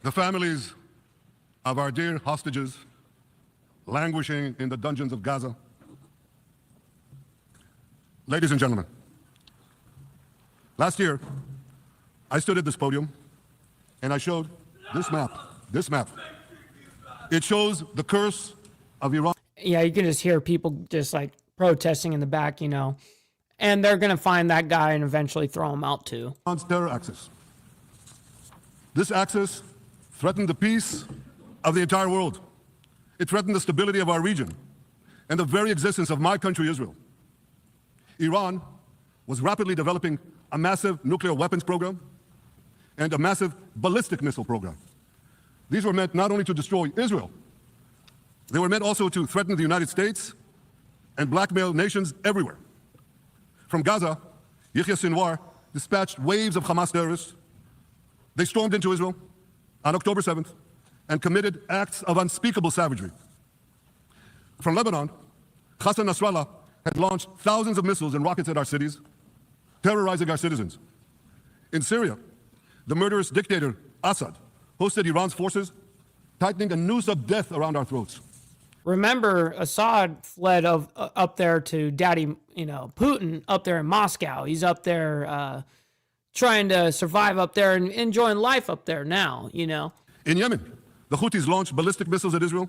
The families of our dear hostages languishing in the dungeons of Gaza. Ladies and gentlemen, last year I stood at this podium and I showed this map. It shows the curse of Iran. Yeah, you can just hear people just like protesting in the back, you know. And they're going to find that guy and eventually throw him out too. Terror axis. This axis threatened the peace of the entire world. It threatened the stability of our region and the very existence of my country, Israel. Iran was rapidly developing a massive nuclear weapons program and a massive ballistic missile program. These were meant not only to destroy Israel, they were meant also to threaten the United States and blackmail nations everywhere. From Gaza, Yahya Sinwar dispatched waves of Hamas terrorists. They stormed into Israel on October 7th and committed acts of unspeakable savagery. From Lebanon, Hassan Nasrallah had launched thousands of missiles and rockets at our cities, terrorizing our citizens. In Syria, the murderous dictator Assad hosted Iran's forces, tightening a noose of death around our throats. Remember, Assad fled up there to Daddy, Putin up there in Moscow. He's up there trying to survive up there and enjoying life up there now, In Yemen, the Houthis launched ballistic missiles at Israel.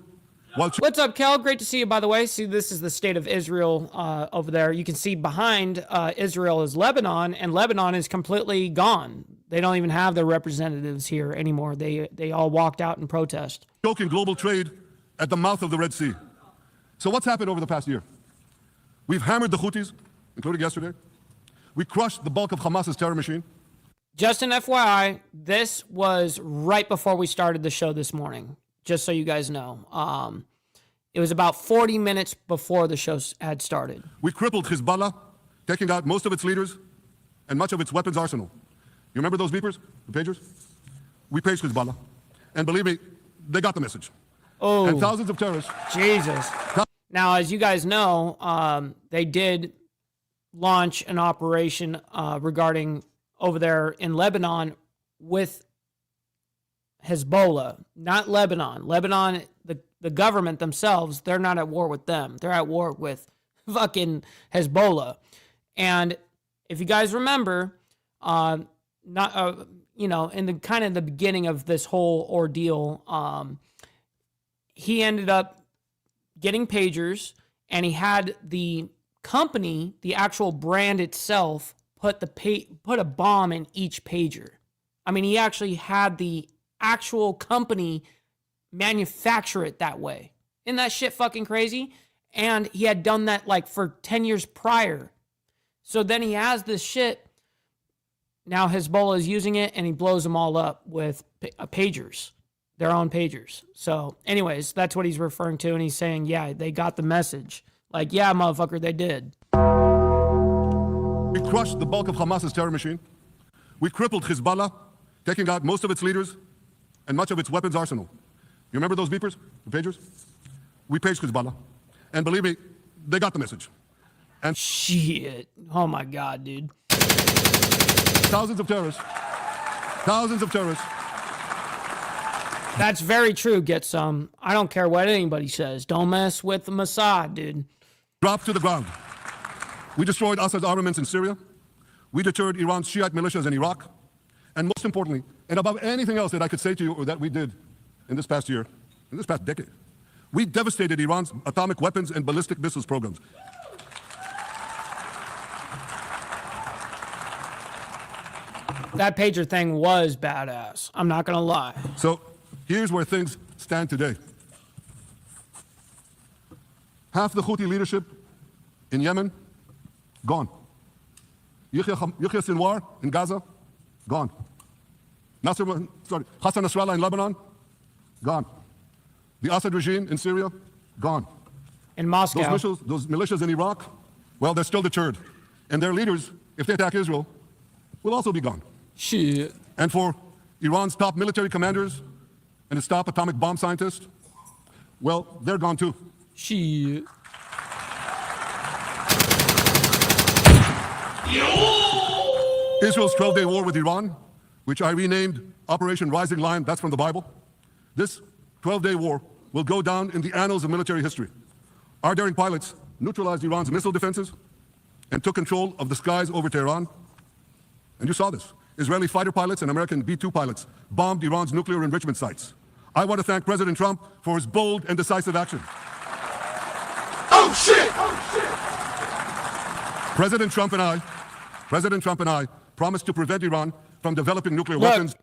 What's up, Kel? Great to see you, by the way. See, this is the state of Israel over there. You can see behind Israel is Lebanon, and Lebanon is completely gone. They don't even have their representatives here anymore. They all walked out in protest. Choking global trade at the mouth of the Red Sea. So what's happened over the past year? We've hammered the Houthis, including yesterday. We crushed the bulk of Hamas's terror machine. Just an FYI, this was right before we started the show this morning, just so you guys know. It was about 40 minutes before the show had started. We crippled Hezbollah, taking out most of its leaders and much of its weapons arsenal. You remember those beepers, the pagers? We paged Hezbollah. And believe me, they got the message. Oh, and thousands of terrorists. Jesus. Now, as you guys know, they did launch an operation regarding over there in Lebanon with Hezbollah, not Lebanon. Lebanon, the government themselves, they're not at war with them. They're at war with fucking Hezbollah. And if you guys remember, in the kind of the beginning of this whole ordeal, he ended up getting pagers, and he had the company, the actual brand itself, put a bomb in each pager. I mean, he actually had the actual company manufacture it that way. Isn't that shit fucking crazy? And he had done that like for 10 years prior. So then he has this shit. Now Hezbollah is using it, and he blows them all up with pagers, their own pagers. So anyways, that's what he's referring to. And he's saying, yeah, they got the message. Like, yeah, motherfucker, they did. We crushed the bulk of Hamas's terror machine. We crippled Hezbollah, taking out most of its leaders and much of its weapons arsenal. You remember those beepers, the pagers? We paged Hezbollah. And believe me, they got the message. And shit. Oh my God, dude. Thousands of terrorists. Thousands of terrorists. That's very true, get some. I don't care what anybody says. Don't mess with the Mossad, dude. Dropped to the ground. We destroyed Assad's armaments in Syria. We deterred Iran's Shiite militias in Iraq. And most importantly, and above anything else that I could say to you or that we did in this past year, in this past decade, we devastated Iran's atomic weapons and ballistic missiles programs. That pager thing was badass. I'm not going to lie. So here's where things stand today. Half the Houthi leadership in Yemen, gone. Yahya Sinwar in Gaza, gone. Hassan Nasrallah in Lebanon, gone. The Assad regime in Syria, gone. In Moscow. Those militias in Iraq, well, they're still deterred. And their leaders, if they attack Israel, will also be gone. Shit. And for Iran's top military commanders and its top atomic bomb scientists, well, they're gone too. Shit. Israel's 12-day war with Iran, which I renamed Operation Rising Lion, that's from the Bible. This 12-day war will go down in the annals of military history. Our daring pilots neutralized Iran's missile defenses and took control of the skies over Tehran. And you saw this. Israeli fighter pilots and American B-2 pilots bombed Iran's nuclear enrichment sites. I want to thank President Trump for his bold and decisive action. Oh, shit! Oh, shit! President Trump and I promised to prevent Iran from developing nuclear weapons.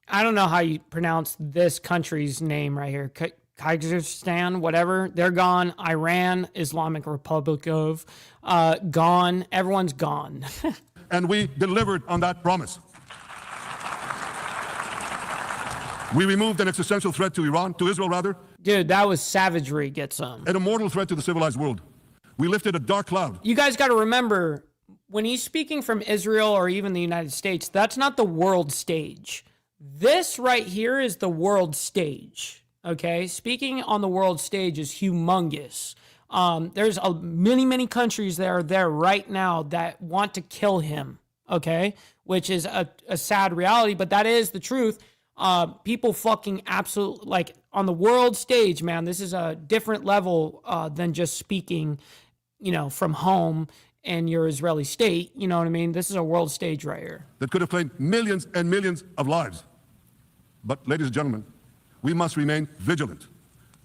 I don't know how you pronounce this country's name right here. Kyrgyzstan, whatever. They're gone. Iran, Islamic Republic of, gone. Everyone's gone. And we delivered on that promise. We removed an existential threat to Iran, to Israel rather. Dude, that was savagery, get some. An immortal threat to the civilized world. We lifted a dark cloud. You guys got to remember, when he's speaking from Israel or even the United States, that's not the world stage. This right here is the world stage, okay? Speaking on the world stage is humongous. There's many countries that are there right now that want to kill him, okay? Which is a sad reality, but that is the truth. People fucking absolutely, like, on the world stage, man, this is a different level than just speaking, from home in your Israeli state. You know what I mean? This is a world stage right here. That could have claimed millions and millions of lives. But, ladies and gentlemen, we must remain vigilant.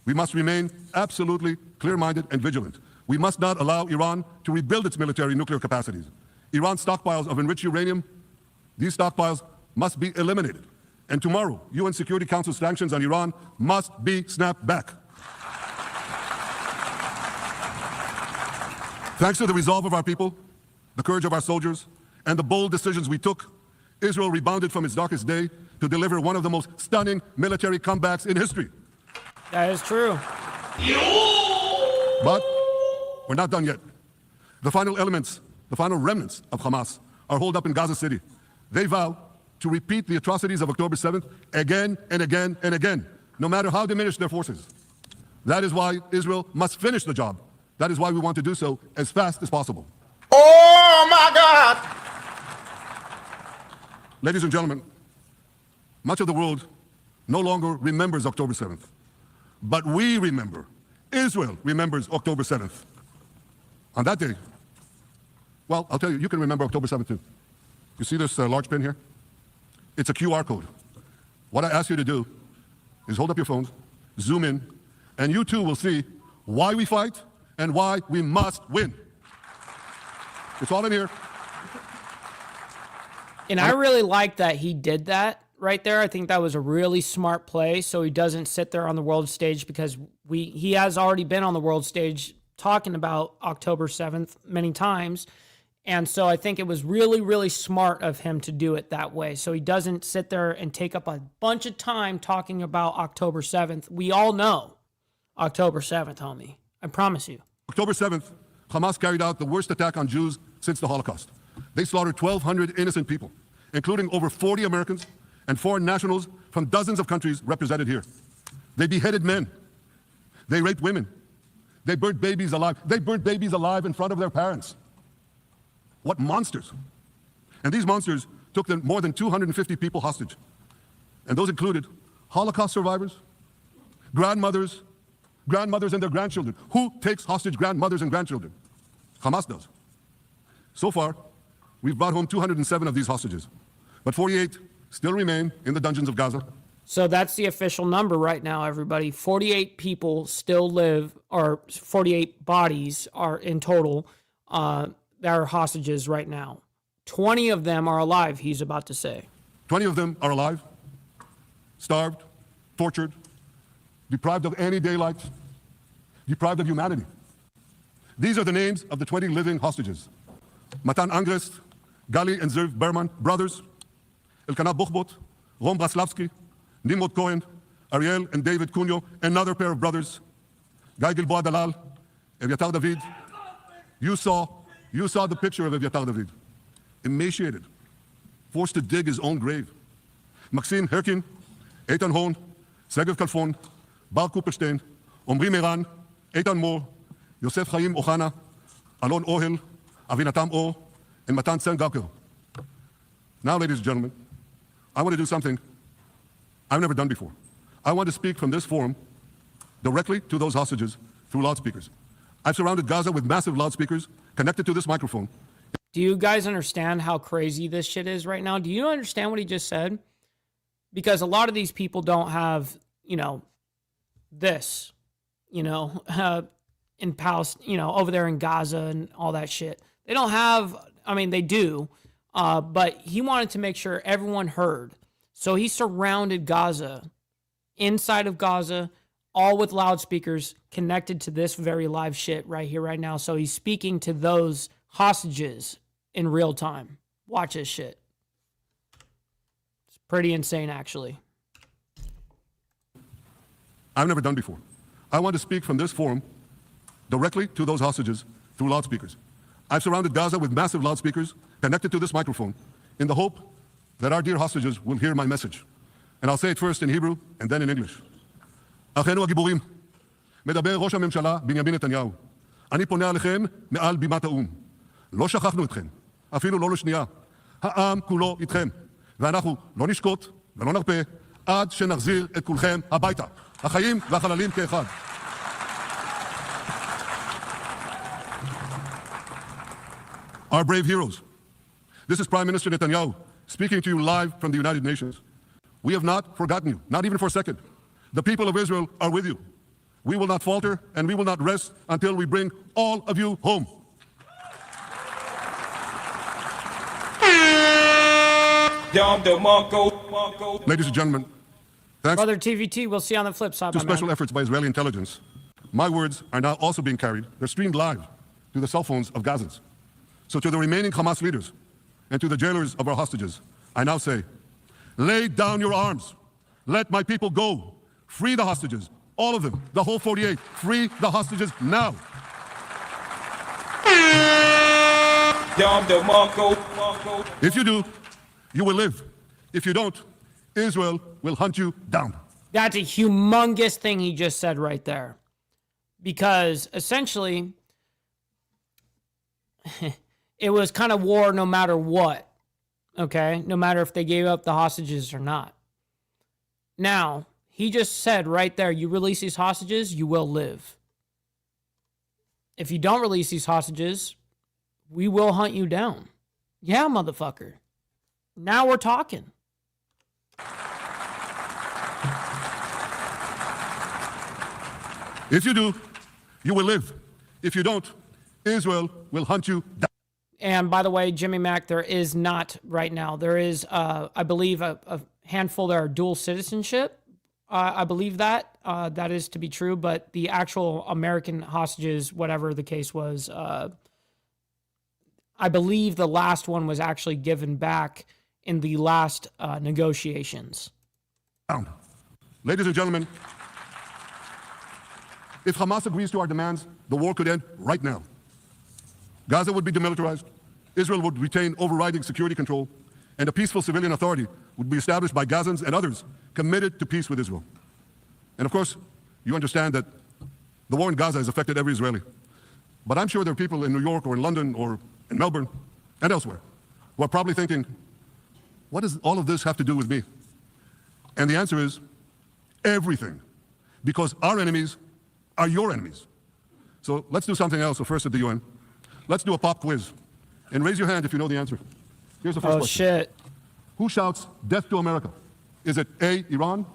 We must remain absolutely clear-minded and vigilant. We must not allow Iran to rebuild its military nuclear capacities. Iran's stockpiles of enriched uranium, these stockpiles must be eliminated. And tomorrow, UN Security Council sanctions on Iran must be snapped back. Thanks to the resolve of our people, the courage of our soldiers, and the bold decisions we took, Israel rebounded from its darkest day to deliver one of the most stunning military comebacks in history. That is true. But we're not done yet. The final remnants of Hamas are holed up in Gaza City. They vow to repeat the atrocities of October 7th again and again and again, no matter how diminished their forces. That is why Israel must finish the job. That is why we want to do so as fast as possible. Oh my God! Ladies and gentlemen, much of the world no longer remembers October 7th. But we remember, Israel remembers October 7th. On that day, well, I'll tell you, you can remember October 7th too. You see this large pin here? It's a QR code. What I ask you to do is hold up your phones, zoom in, and you too will see why we fight and why we must win. It's all in here. And I really like that he did that right there. I think that was a really smart play, so he doesn't sit there on the world stage, because he has already been on the world stage talking about October 7th many times. And so I think it was really smart of him to do it that way, so he doesn't sit there and take up a bunch of time talking about October 7th. We all know October 7th, homie. I promise you. October 7th, Hamas carried out the worst attack on Jews since the Holocaust. They slaughtered 1,200 innocent people, including over 40 Americans and foreign nationals from dozens of countries represented here. They beheaded men. They raped women. They burnt babies alive. They burnt babies alive in front of their parents. What monsters. And these monsters took more than 250 people hostage. And those included Holocaust survivors, grandmothers and their grandchildren. Who takes hostage grandmothers and grandchildren? Hamas does. So far, we've brought home 207 of these hostages, but 48 still remain in the dungeons of Gaza. So that's the official number right now, everybody. 48 people still live, or 48 bodies are in total that are hostages right now. 20 of them are alive, he's about to say. 20 of them are alive, starved, tortured, deprived of any daylight, deprived of humanity. These are the names of the 20 living hostages. Matan Angrest, Gali and Zerv Berman, brothers, Elkanah Buchbot, Rom Braslavsky, Nimrod Cohen, Ariel and David Cunyo, another pair of brothers, Guy Gilboa Dalal, Eviatar David. You saw the picture of Eviatar David, emaciated, forced to dig his own grave. Maxim Herkin, Eitan Horn, Segev Kalfon, Bar Kupperstein, Omri Meran, Eitan Moore, Yosef Chaim Ochana, Alon Ohel, Avinatam Or, and Matan Sengaker. Now, ladies and gentlemen, I want to do something I've never done before. I want to speak from this forum directly to those hostages through loudspeakers. I've surrounded Gaza with massive loudspeakers connected to this microphone. Do you guys understand how crazy this shit is right now? Do you understand what he just said? Because a lot of these people don't have, this, in Palestine, over there in Gaza and all that shit. They don't have, they do, but he wanted to make sure everyone heard. So he surrounded Gaza, inside of Gaza, all with loudspeakers connected to this very live shit right here, right now. So he's speaking to those hostages in real time. Watch this shit. It's pretty insane, actually. I've never done before. I want to speak from this forum directly to those hostages through loudspeakers. I've surrounded Gaza with massive loudspeakers connected to this microphone in the hope that our dear hostages will hear my message. And I'll say it first in Hebrew and then in English. אחינו הגיבורים, מדבר ראש הממשלה בנימין נתניהו. אני פונה עליכם מעל בימת האו"ם. לא שכחנו אתכם, אפילו לא לשנייה. העם כולו איתכם, ואנחנו לא נשקוט ולא נרפה עד שנחזיר את כולכם הביתה. החיים והחללים כאחד. Our brave heroes. This is Prime Minister Netanyahu speaking to you live from the United Nations. We have not forgotten you, not even for a second. The people of Israel are with you. We will not falter and we will not rest until we bring all of you home. Ladies and gentlemen, thanks Brother TVT, we'll see you on the flip side, to special efforts by Israeli intelligence. My words are now also being carried. They're streamed live to the cell phones of Gazans. So to the remaining Hamas leaders and to the jailers of our hostages, I now say, lay down your arms. Let my people go. Free the hostages, all of them, the whole 48. Free the hostages now. If you do, you will live. If you don't, Israel will hunt you down. That's a humongous thing he just said right there. Because essentially, it was kind of war no matter what. Okay? No matter if they gave up the hostages or not. Now, he just said right there, you release these hostages, you will live. If you don't release these hostages, we will hunt you down. Yeah, motherfucker. Now we're talking. If you do, you will live. If you don't, Israel will hunt you down. And by the way, Jimmy Mack, there is not right now. There is, I believe, a handful that are dual citizenship. I believe that. That is to be true. But the actual American hostages, whatever the case was, I believe the last one was actually given back in the last negotiations. Ladies and gentlemen, if Hamas agrees to our demands, the war could end right now. Gaza would be demilitarized, Israel would retain overriding security control, and a peaceful civilian authority would be established by Gazans and others committed to peace with Israel. And of course, you understand that the war in Gaza has affected every Israeli. But I'm sure there are people in New York or in London or in Melbourne and elsewhere who are probably thinking, what does all of this have to do with me? And the answer is everything, because our enemies are your enemies. So let's do something else. So first at the UN, let's do a pop quiz. And raise your hand if you know the answer. Here's the first question. Shit. Who shouts death to America? Is it A, Iran,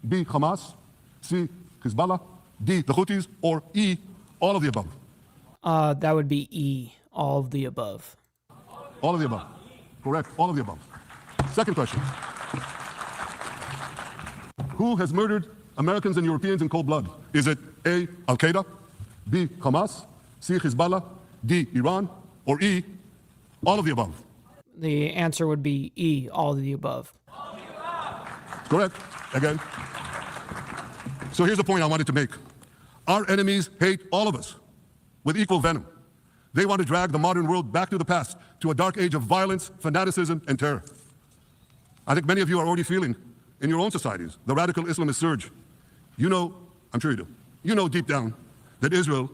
B, Hamas, C, Hezbollah, D, the Houthis, or E, all of the above? That would be E, all of the above. All of the above. Correct, all of the above. Second question. Who has murdered Americans and Europeans in cold blood? Is it A, Al-Qaeda, B, Hamas, C, Hezbollah, D, Iran, or E, all of the above? The answer would be E, all of the above. Correct. Again. So here's the point I wanted to make. Our enemies hate all of us with equal venom. They want to drag the modern world back to the past, to a dark age of violence, fanaticism, and terror. I think many of you are already feeling in your own societies the radical Islamist surge. You know, I'm sure you do, you know deep down that Israel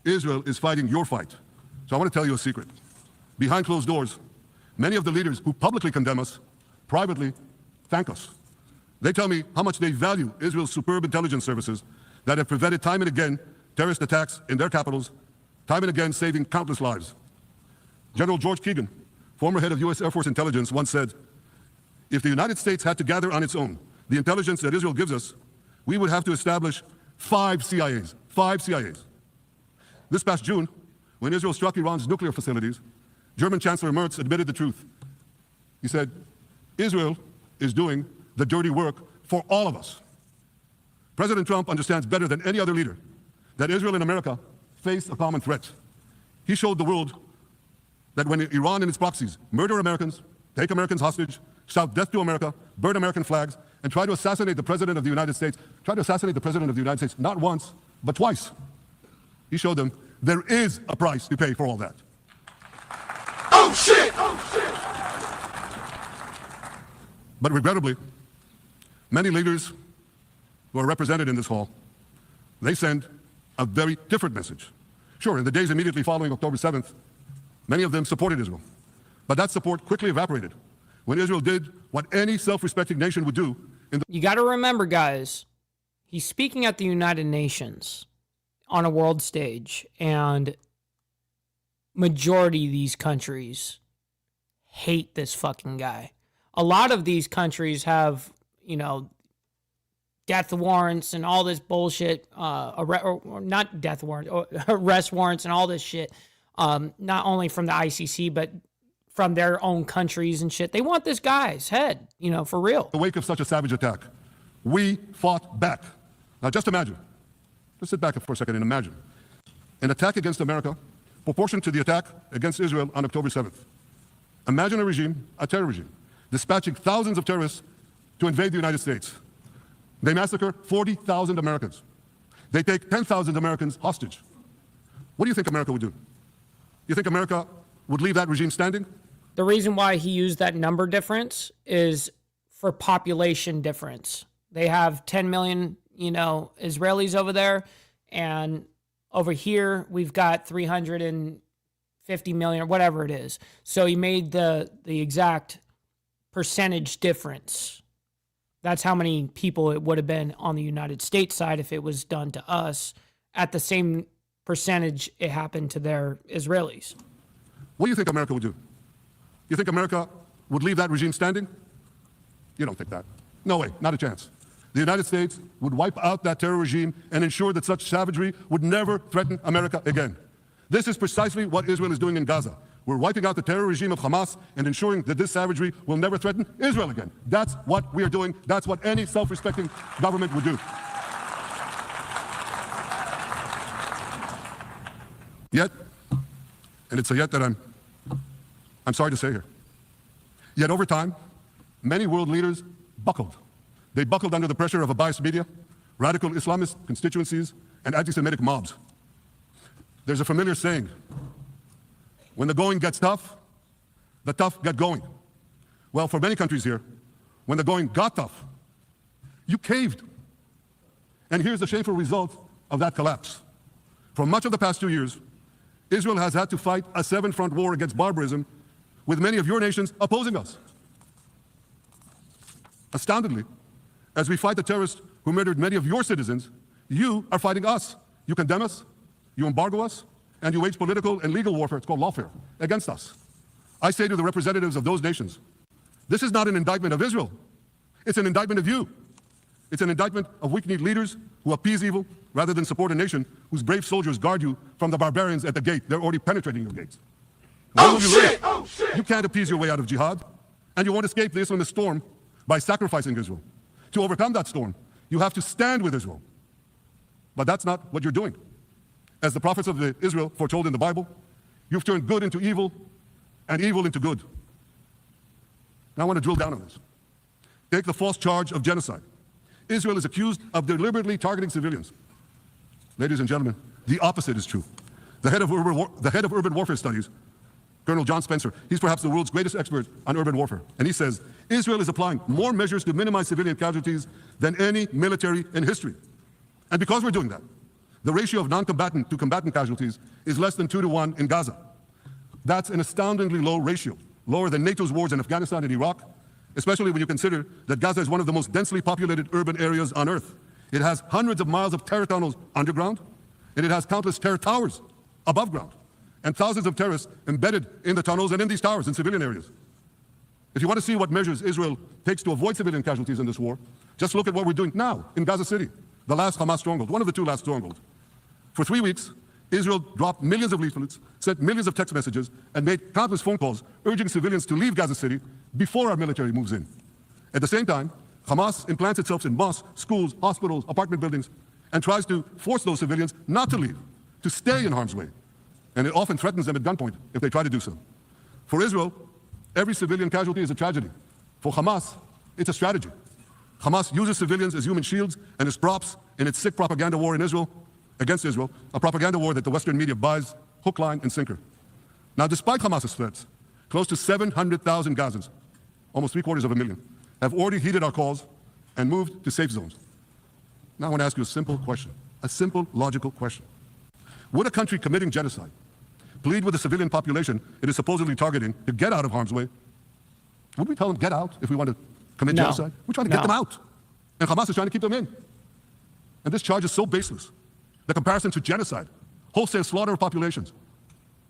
is fighting your fight. So I want to tell you a secret. Behind closed doors, many of the leaders who publicly condemn us privately thank us. They tell me how much they value Israel's superb intelligence services that have prevented time and again terrorist attacks in their capitals, time and again saving countless lives. General George Keegan, former head of U.S. Air Force Intelligence, once said, if the United States had to gather on its own the intelligence that Israel gives us, we would have to establish 5 CIAs. 5 CIAs. This past June, when Israel struck Iran's nuclear facilities, German Chancellor Merz admitted the truth. He said, Israel is doing the dirty work for all of us. President Trump understands better than any other leader that Israel and America face a common threat. He showed the world that when Iran and its proxies murder Americans, take Americans hostage, shout death to America, burn American flags, and try to assassinate the President of the United States, not once, but twice. He showed them there is a price to pay for all that. Oh shit! Oh shit! But regrettably, many leaders who are represented in this hall, they send a very different message. Sure, in the days immediately following October 7th, many of them supported Israel. But that support quickly evaporated when Israel did what any self-respecting nation would do. You got to remember, guys, he's speaking at the United Nations on a world stage, and majority of these countries hate this fucking guy. A lot of these countries have, you know, death warrants and all this bullshit, or not death warrants, arrest warrants and all this shit, not only from the ICC, but from their own countries and shit. They want this guy's head, you know, for real. In the wake of such a savage attack, we fought back. Now just imagine, just sit back for a second and imagine an attack against America proportioned to the attack against Israel on October 7th. Imagine a regime, a terror regime, dispatching thousands of terrorists to invade the United States. They massacre 40,000 Americans. They take 10,000 Americans hostage. What do you think America would do? You think America would leave that regime standing? The reason why he used that number difference is for population difference. They have 10 million, you know, Israelis over there, and over here we've got 350 million or whatever it is. So he made the exact percentage difference. That's how many people it would have been on the United States side if it was done to us at the same percentage it happened to their Israelis. What do you think America would do? You think America would leave that regime standing? You don't think that. No way, not a chance. The United States would wipe out that terror regime and ensure that such savagery would never threaten America again. This is precisely what Israel is doing in Gaza. We're wiping out the terror regime of Hamas and ensuring that this savagery will never threaten Israel again. That's what we are doing. That's what any self-respecting government would do. Yet, and it's a yet that I'm sorry to say here, yet over time, many world leaders buckled. They buckled under the pressure of a biased media, radical Islamist constituencies, and anti-Semitic mobs. There's a familiar saying, when the going gets tough, the tough get going. Well, for many countries here, when the going got tough, you caved. And here's the shameful result of that collapse. For much of the past 2 years, Israel has had to fight a seven-front war against barbarism with many of your nations opposing us. Astoundingly, as we fight the terrorists who murdered many of your citizens, you are fighting us. You condemn us, you embargo us, and you wage political and legal warfare, it's called lawfare, against us. I say to the representatives of those nations, this is not an indictment of Israel. It's an indictment of you. It's an indictment of weak-kneed leaders who appease evil rather than support a nation whose brave soldiers guard you from the barbarians at the gate. They're already penetrating your gates. Oh shit! Oh shit! You can't appease your way out of jihad, and you won't escape the Islamist storm by sacrificing Israel. To overcome that storm, you have to stand with Israel. But that's not what you're doing. As the prophets of Israel foretold in the Bible, you've turned good into evil and evil into good. Now I want to drill down on this. Take the false charge of genocide. Israel is accused of deliberately targeting civilians. Ladies and gentlemen, the opposite is true. The head of urban warfare studies, Colonel John Spencer, he's perhaps the world's greatest expert on urban warfare. And he says, Israel is applying more measures to minimize civilian casualties than any military in history. And because we're doing that, the ratio of non-combatant to combatant casualties is less than 2 to 1 in Gaza. That's an astoundingly low ratio, lower than NATO's wars in Afghanistan and Iraq, especially when you consider that Gaza is one of the most densely populated urban areas on Earth. It has hundreds of miles of terror tunnels underground, and it has countless terror towers above ground, and thousands of terrorists embedded in the tunnels and in these towers in civilian areas. If you want to see what measures Israel takes to avoid civilian casualties in this war, just look at what we're doing now in Gaza City, the last Hamas stronghold, one of the 2 last strongholds. For 3 weeks, Israel dropped millions of leaflets, sent millions of text messages, and made countless phone calls urging civilians to leave Gaza City before our military moves in. At the same time, Hamas implants itself in mosques, schools, hospitals, apartment buildings, and tries to force those civilians not to leave, to stay in harm's way. And it often threatens them at gunpoint if they try to do so. For Israel, every civilian casualty is a tragedy. For Hamas, it's a strategy. Hamas uses civilians as human shields and as props in its sick propaganda war in Israel, against Israel, a propaganda war that the Western media buys hook, line, and sinker. Now, despite Hamas's threats, close to 700,000 Gazans, almost 750,000, have already heeded our calls and moved to safe zones. Now I want to ask you a simple question, a simple, logical question. Would a country committing genocide plead with the civilian population it is supposedly targeting to get out of harm's way? Would we tell them, get out, if we want to commit genocide? We're trying to get them out. And Hamas is trying to keep them in. And this charge is so baseless. The comparison to genocide, wholesale slaughter of populations.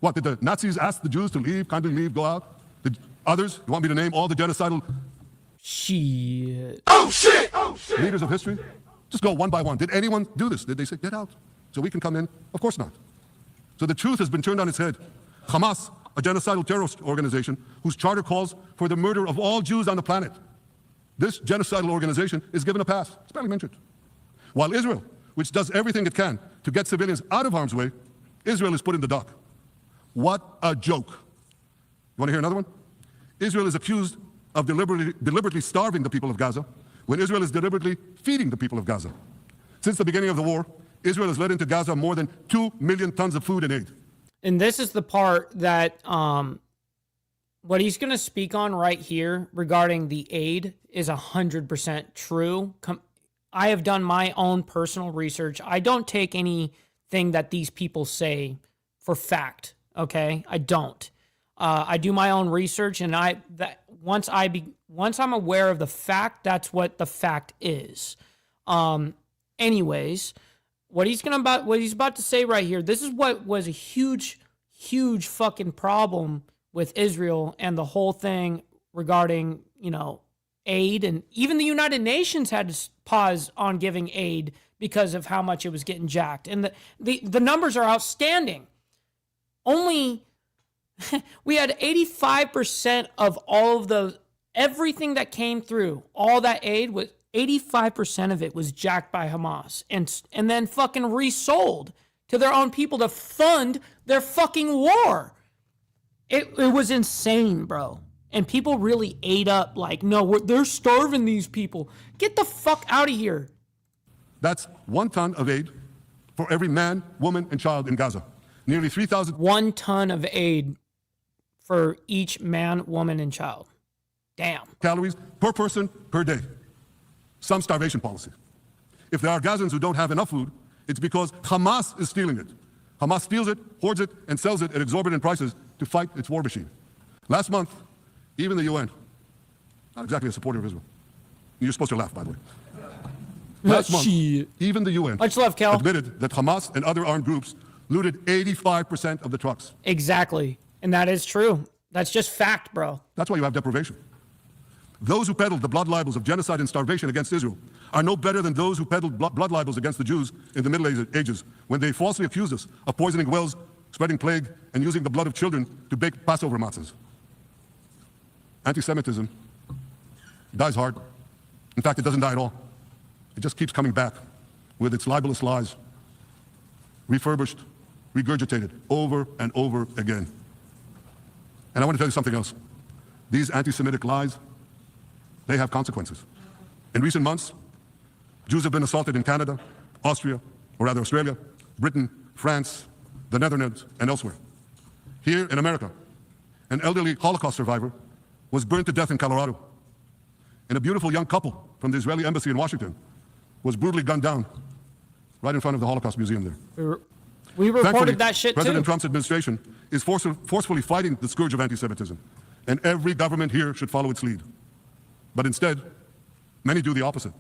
What, did the Nazis ask the Jews to leave, kindly leave, go out? Did others, you want me to name all the genocidal shit. Oh shit! Oh shit! Leaders of history? Just go one by one. Did anyone do this? Did they say, get out, so we can come in? Of course not. So the truth has been turned on its head. Hamas, a genocidal terrorist organization whose charter calls for the murder of all Jews on the planet. This genocidal organization is given a pass. It's barely mentioned. While Israel, which does everything it can to get civilians out of harm's way, Israel is put in the dock. What a joke. You want to hear another one? Israel is accused of deliberately starving the people of Gaza when Israel is deliberately feeding the people of Gaza. Since the beginning of the war, Israel has let into Gaza more than 2 million tons of food and aid. And this is the part that what he's going to speak on right here regarding the aid is 100% true. I have done my own personal research. I don't take anything that these people say for fact, okay? I don't. I do my own research, and once I'm aware of the fact, that's what the fact is. Anyways, what he's about to say right here, this is what was a huge fucking problem with Israel and the whole thing regarding, aid, and even the United Nations had to pause on giving aid because of how much it was getting jacked. And the numbers are outstanding. Only we had 85% of all of everything that came through, all that aid, was 85% of it was jacked by Hamas and then fucking resold to their own people to fund their fucking war. It was insane, bro. And people really ate up like, no, they're starving these people. Get the fuck out of here. That's 1 ton of aid for every man, woman, and child in Gaza. Nearly 3,000. 1 ton of aid for each man, woman, and child. Damn. Calories per person per day. Some starvation policy. If there are Gazans who don't have enough food, it's because Hamas is stealing it. Hamas steals it, hoards it, and sells it at exorbitant prices to fight its war machine. Last month, even the UN, not exactly a supporter of Israel. You're supposed to laugh, by the way. Last month, even the UN admitted that Hamas and other armed groups looted 85% of the trucks. Exactly. And that is true. That's just fact, bro. That's why you have deprivation. Those who peddled the blood libels of genocide and starvation against Israel are no better than those who peddled blood libels against the Jews in the Middle Ages when they falsely accused us of poisoning wells, spreading plague, and using the blood of children to bake Passover matzahs. Anti-Semitism dies hard. In fact, it doesn't die at all. It just keeps coming back with its libelous lies, refurbished, regurgitated over and over again. And I want to tell you something else. These anti-Semitic lies, they have consequences. In recent months, Jews have been assaulted in Canada, Australia, Britain, France, the Netherlands, and elsewhere. Here in America, an elderly Holocaust survivor was burned to death in Colorado. And a beautiful young couple from the Israeli embassy in Washington was brutally gunned down right in front of the Holocaust Museum there. We reported that shit President too. Trump's administration is forcefully fighting the scourge of anti-Semitism, and every government here should follow its lead. But instead, many do the opposite.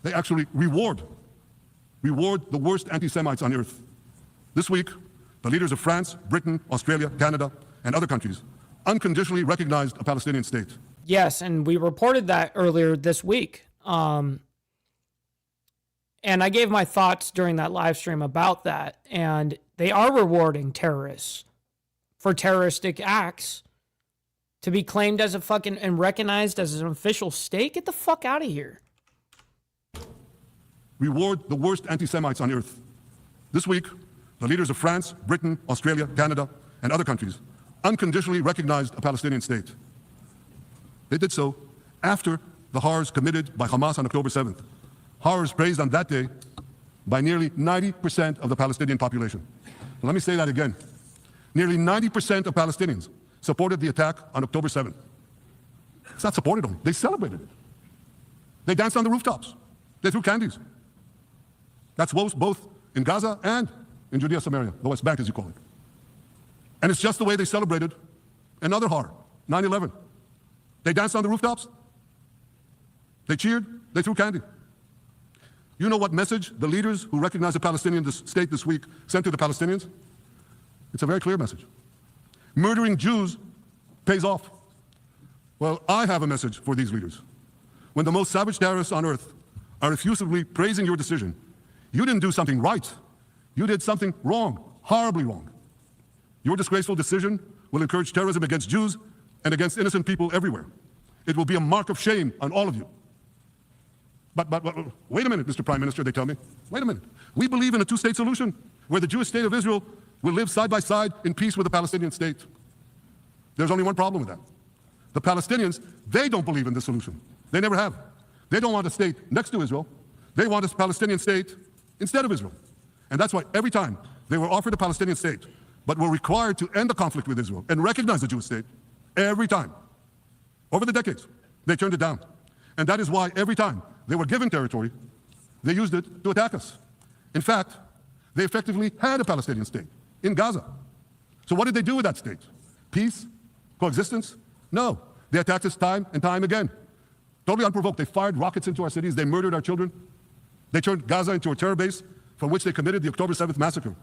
They actually reward the worst anti-Semites on earth. This week, the leaders of France, Britain, Australia, Canada, and other countries unconditionally recognized a Palestinian state. Yes, and we reported that earlier this week. And I gave my thoughts during that live stream about that. And they are rewarding terrorists for terroristic acts to be claimed as a fucking and recognized as an official state? Get the fuck out of here. Reward the worst anti-Semites on earth. This week, the leaders of France, Britain, Australia, Canada, and other countries unconditionally recognized a Palestinian state. They did so after the horrors committed by Hamas on October 7th. Horrors praised on that day by nearly 90% of the Palestinian population. Let me say that again. Nearly 90% of Palestinians supported the attack on October 7th. It's not supported only, they celebrated it. They danced on the rooftops. They threw candies. That's both in Gaza and in Judea Samaria, the West Bank as you call it. And it's just the way they celebrated another horror, 9/11. They danced on the rooftops. They cheered. They threw candy. You know what message the leaders who recognize the Palestinian state this week sent to the Palestinians? It's a very clear message. Murdering Jews pays off. Well, I have a message for these leaders. When the most savage terrorists on earth are effusively praising your decision, you didn't do something right. You did something wrong, horribly wrong. Your disgraceful decision will encourage terrorism against Jews and against innocent people everywhere. It will be a mark of shame on all of you. But wait a minute, Mr. Prime Minister, they tell me. Wait a minute. We believe in a two-state solution where the Jewish state of Israel will live side by side in peace with the Palestinian state. There's only one problem with that. The Palestinians, they don't believe in this solution. They never have. They don't want a state next to Israel. They want a Palestinian state instead of Israel. And that's why every time they were offered a Palestinian state, but were required to end the conflict with Israel and recognize the Jewish state, every time, over the decades, they turned it down. And that is why every time they were given territory, they used it to attack us. In fact, they effectively had a Palestinian state in Gaza. So what did they do with that state? Peace? Coexistence? No. They attacked us time and time again. Totally unprovoked. They fired rockets into our cities. They murdered our children. They turned Gaza into a terror base from which they committed the October 7th massacre.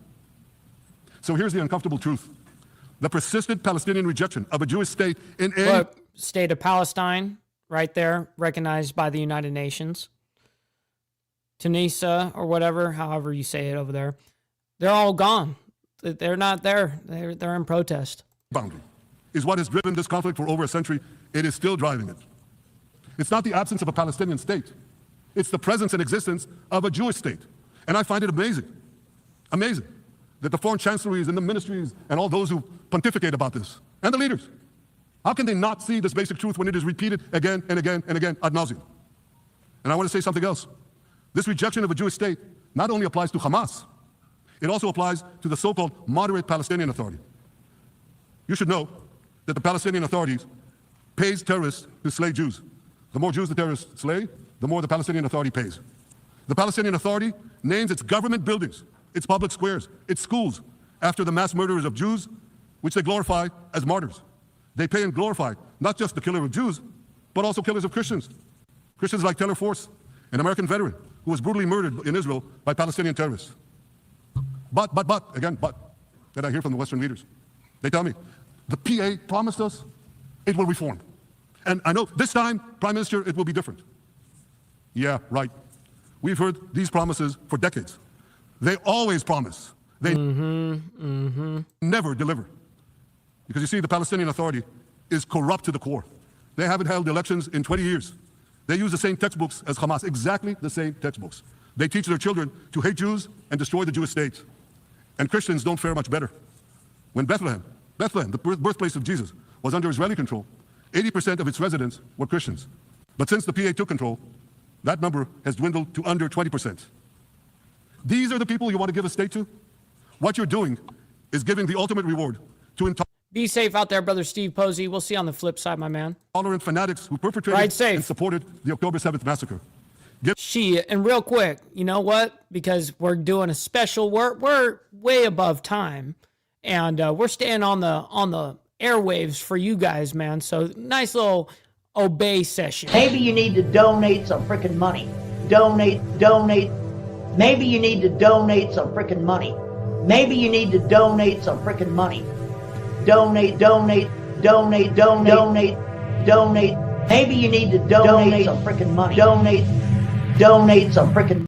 So here's the uncomfortable truth. The persistent Palestinian rejection of a Jewish state in a state of Palestine, right there, recognized by the United Nations. Tunisia or whatever, however you say it over there. They're all gone. They're not there. They're in protest. Boundary is what has driven this conflict for over a century. It is still driving it. It's not the absence of a Palestinian state. It's the presence and existence of a Jewish state. And I find it amazing, that the foreign chancelleries and the ministries and all those who pontificate about this, and the leaders, how can they not see this basic truth when it is repeated again and again and again ad nauseum? And I want to say something else. This rejection of a Jewish state not only applies to Hamas, it also applies to the so-called moderate Palestinian Authority. You should know that the Palestinian authorities pays terrorists to slay Jews. The more Jews the terrorists slay, the more the Palestinian Authority pays. The Palestinian Authority names its government buildings, its public squares, its schools, after the mass murderers of Jews, which they glorify as martyrs. They pay and glorify not just the killer of Jews, but also killers of Christians. Christians like Taylor Force, an American veteran who was brutally murdered in Israel by Palestinian terrorists. But, that I hear from the Western leaders. They tell me, the PA promised us it will reform. And I know this time, Prime Minister, it will be different. Yeah, right. We've heard these promises for decades. They always promise. They never deliver. Because you see, the Palestinian Authority is corrupt to the core. They haven't held elections in 20 years. They use the same textbooks as Hamas, exactly the same textbooks. They teach their children to hate Jews and destroy the Jewish state. And Christians don't fare much better. When Bethlehem, the birthplace of Jesus, was under Israeli control, 80% of its residents were Christians. But since the PA took control, that number has dwindled to under 20%. These are the people you want to give a state to? What you're doing is giving the ultimate reward to intolerant. Be safe out there, brother Steve Posey. We'll see you on the flip side, my man. Tolerant fanatics who perpetrated and supported the October 7th massacre. And real quick, you know what? Because we're doing a special, we're way above time, and we're staying on the airwaves for you guys, man. So nice little obey session. Maybe you need to donate some freaking money. Donate. Maybe you need to donate some freaking money. Maybe you need to donate some freaking money. Donate. Maybe you need to donate some freaking money. Donate some freaking.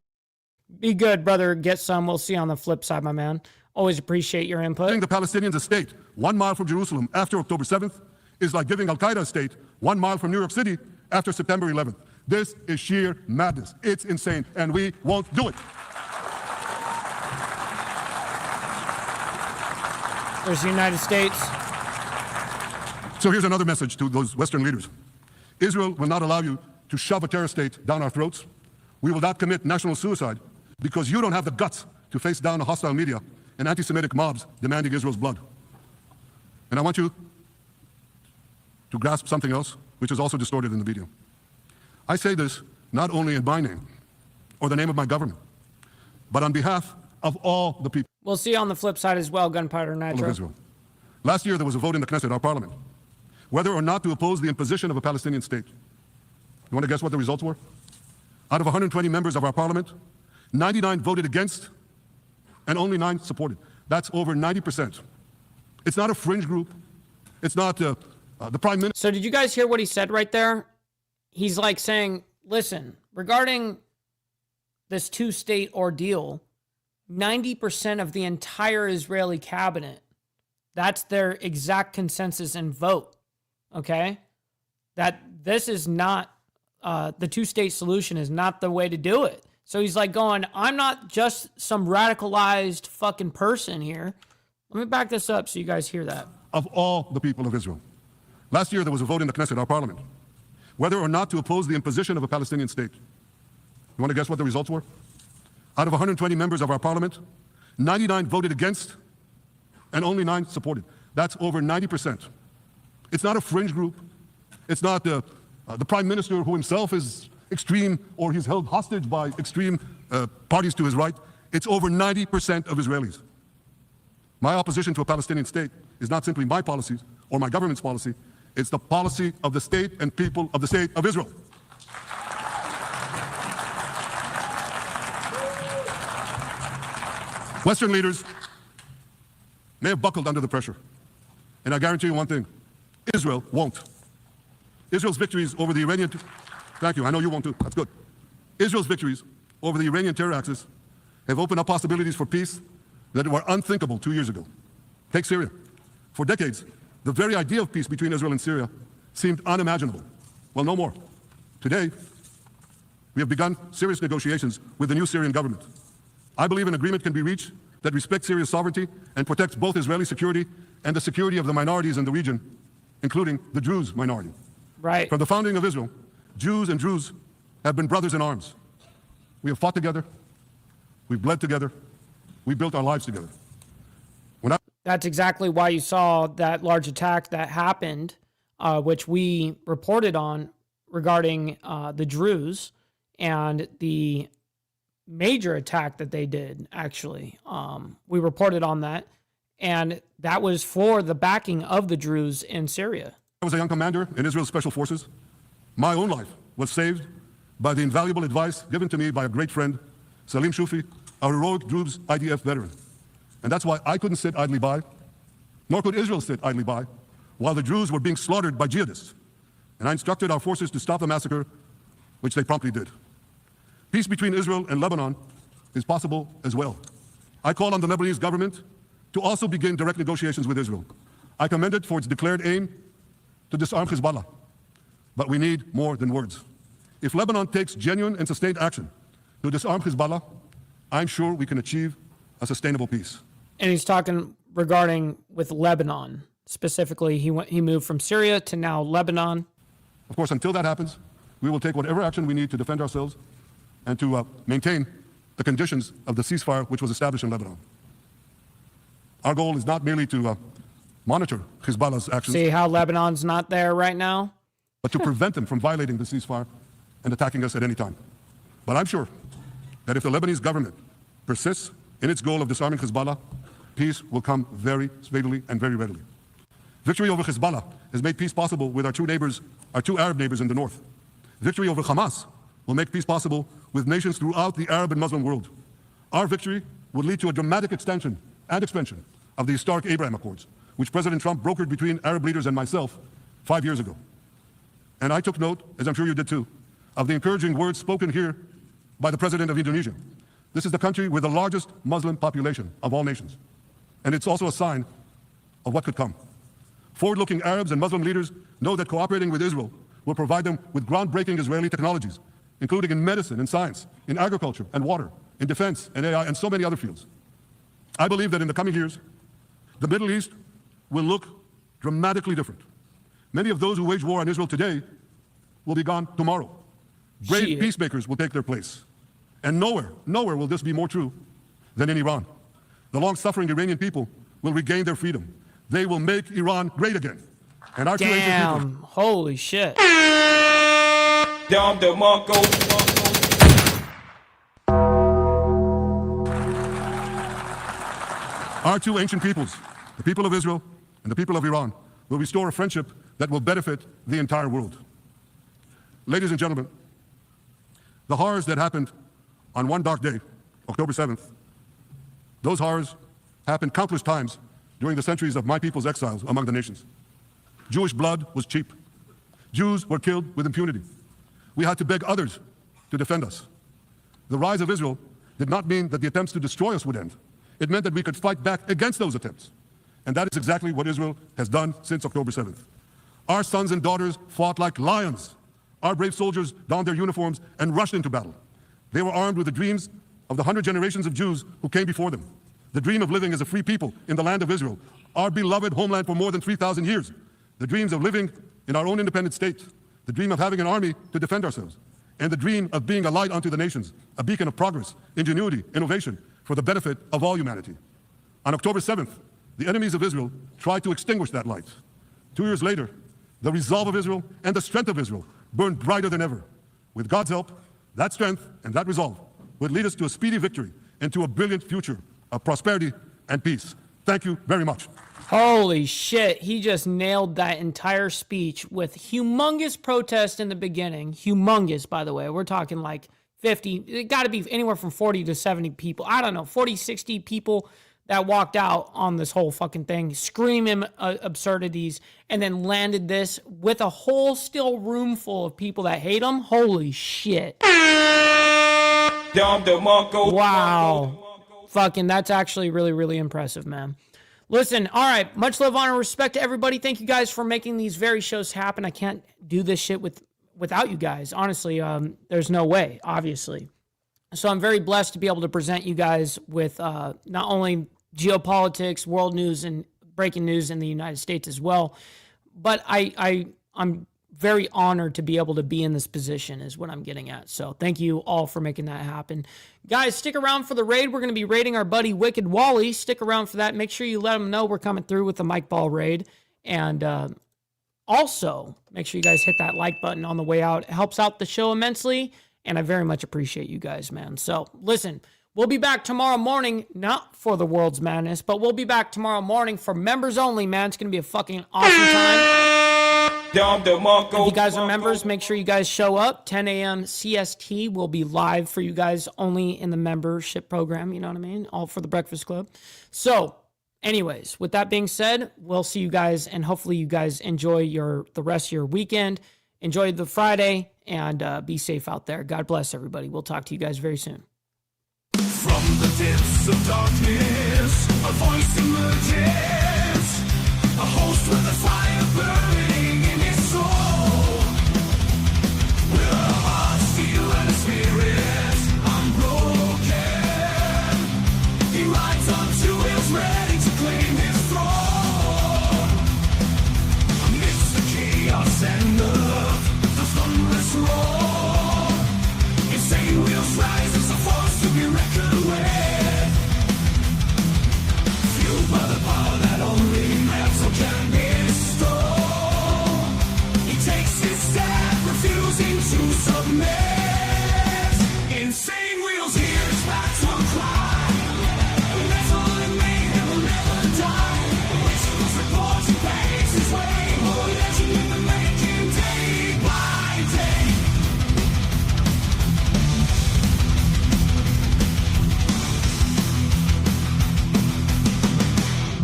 Be good, brother. Get some. We'll see you on the flip side, my man. Always appreciate your input. The Palestinians a state 1 mile from Jerusalem after October 7th is like giving Al-Qaeda a state 1 mile from New York City after September 11th. This is sheer madness. It's insane, and we won't do it. There's the United States. So here's another message to those Western leaders. Israel will not allow you to shove a terror state down our throats. We will not commit national suicide because you don't have the guts to face down the hostile media and anti-Semitic mobs demanding Israel's blood. And I want you to grasp something else, which is also distorted in the video. I say this not only in my name or the name of my government, but on behalf of all the people. We'll see on the flip side as well, Gunpowder Of Nitro. Israel. Last year, there was a vote in the Knesset, our parliament, whether or not to oppose the imposition of a Palestinian state. You want to guess what the results were? Out of 120 members of our parliament, 99 voted against, and only 9 supported. That's over 90%. It's not a fringe group. It's not the prime minister. So did you guys hear what he said right there? He's like saying, listen, regarding this two-state ordeal, 90% of the entire Israeli cabinet, that's their exact consensus and vote, okay? That this is not, the two-state solution is not the way to do it. So he's like going, I'm not just some radicalized fucking person here. Let me back this up so you guys hear that. Of all the people of Israel. Last year, there was a vote in the Knesset, our parliament, whether or not to oppose the imposition of a Palestinian state. You want to guess what the results were? Out of 120 members of our parliament, 99 voted against, and only 9 supported. That's over 90%. It's not a fringe group. It's not the prime minister who himself is extreme or he's held hostage by extreme parties to his right. It's over 90% of Israelis. My opposition to a Palestinian state is not simply my policies or my government's policy. It's the policy of the state and people of the state of Israel. Western leaders may have buckled under the pressure. And I guarantee you one thing, Israel won't. Israel's victories over the Iranian... Thank you, I know you won't too, that's good. Israel's victories over the Iranian terror axis have opened up possibilities for peace that were unthinkable 2 years ago. Take Syria. For decades, the very idea of peace between Israel and Syria seemed unimaginable. Well, no more. Today, we have begun serious negotiations with the new Syrian government. I believe an agreement can be reached that respects Syria's sovereignty and protects both Israeli security and the security of the minorities in the region, including the Druze minority. Right. From the founding of Israel, Jews and Druze have been brothers in arms. We have fought together. We've bled together. We built our lives together. That's exactly why you saw that large attack that happened, which we reported on regarding the Druze and the major attack that they did, actually. We reported on that, and that was for the backing of the Druze in Syria. I was a young commander in Israel's Special Forces. My own life was saved by the invaluable advice given to me by a great friend, Salim Shufi, a heroic Druze IDF veteran. And that's why I couldn't sit idly by, nor could Israel sit idly by, while the Druze were being slaughtered by jihadists. And I instructed our forces to stop the massacre, which they promptly did. Peace between Israel and Lebanon is possible as well. I call on the Lebanese government to also begin direct negotiations with Israel. I commend it for its declared aim to disarm Hezbollah. But we need more than words. If Lebanon takes genuine and sustained action to disarm Hezbollah, I'm sure we can achieve a sustainable peace. And he's talking regarding with Lebanon. Specifically, he moved from Syria to now Lebanon. Of course, until that happens, we will take whatever action we need to defend ourselves and to maintain the conditions of the ceasefire which was established in Lebanon. Our goal is not merely to monitor Hezbollah's actions. See how Lebanon's not there right now? But to prevent them from violating the ceasefire and attacking us at any time. But I'm sure that if the Lebanese government persists in its goal of disarming Hezbollah, peace will come very speedily and very readily. Victory over Hezbollah has made peace possible with our two Arab neighbors in the north. Victory over Hamas will make peace possible with nations throughout the Arab and Muslim world. Our victory will lead to a dramatic extension and expansion of the historic Abraham Accords, which President Trump brokered between Arab leaders and myself 5 years ago. And I took note, as I'm sure you did too, of the encouraging words spoken here by the President of Indonesia. This is the country with the largest Muslim population of all nations. And it's also a sign of what could come. Forward-looking Arabs and Muslim leaders know that cooperating with Israel will provide them with groundbreaking Israeli technologies, including in medicine and science, in agriculture and water, in defense and AI, and so many other fields. I believe that in the coming years, the Middle East will look dramatically different. Many of those who wage war on Israel today will be gone tomorrow. Brave peacemakers will take their place. And nowhere will this be more true than in Iran. The long-suffering Iranian people will regain their freedom. They will make Iran great again. And our Damn, holy shit. Our two ancient peoples, the people of Israel and the people of Iran, will restore a friendship that will benefit the entire world. Ladies and gentlemen, the horrors that happened on one dark day, October 7th, those horrors happened countless times during the centuries of my people's exiles among the nations. Jewish blood was cheap. Jews were killed with impunity. We had to beg others to defend us. The rise of Israel did not mean that the attempts to destroy us would end. It meant that we could fight back against those attempts. And that is exactly what Israel has done since October 7th. Our sons and daughters fought like lions. Our brave soldiers donned their uniforms and rushed into battle. They were armed with the dreams of the 100 generations of Jews who came before them. The dream of living as a free people in the land of Israel, our beloved homeland for more than 3,000 years. The dreams of living in our own independent state. The dream of having an army to defend ourselves. And the dream of being a light unto the nations, a beacon of progress, ingenuity, innovation, for the benefit of all humanity. On October 7th, the enemies of Israel tried to extinguish that light. 2 years later, the resolve of Israel and the strength of Israel burned brighter than ever. With God's help, that strength and that resolve would lead us to a speedy victory and to a brilliant future of prosperity and peace. Thank you very much. Holy shit, he just nailed that entire speech with humongous protest in the beginning. Humongous, by the way. We're talking like 50, it got to be anywhere from 40 to 70 people. I don't know, 40, 60 people that walked out on this whole fucking thing, screaming absurdities, and then landed this with a whole still room full of people that hate him. Holy shit. Wow. Fucking, that's actually really, really impressive, man. Listen, all right, much love, honor, respect to everybody. Thank you guys for making these very shows happen. I can't do this shit without you guys. Honestly, there's no way, obviously. So I'm very blessed to be able to present you guys with not only geopolitics, world news, and breaking news in the United States as well, but I'm very honored to be able to be in this position is what I'm getting at. So thank you all for making that happen. Guys, stick around for the raid. We're going to be raiding our buddy Wicked Wally. Stick around for that. Make sure you let him know we're coming through with the Mike Ball raid. And also, make sure you guys hit that like button on the way out. It helps out the show immensely, and I very much appreciate you guys, man. So listen, we'll be back tomorrow morning, not for the World's Madness, but we'll be back tomorrow morning for members only, man. It's going to be a fucking awesome time. If you guys are members, make sure you guys show up. 10 a.m. CST will be live for you guys only in the membership program. You know what I mean? All for the Breakfast Club. So anyways, with that being said, we'll see you guys, and hopefully you guys enjoy the rest of your weekend. Enjoy the Friday, and be safe out there. God bless everybody. We'll talk to you guys very soon. From the depths of darkness, a voice emerges, a host with a fire burning.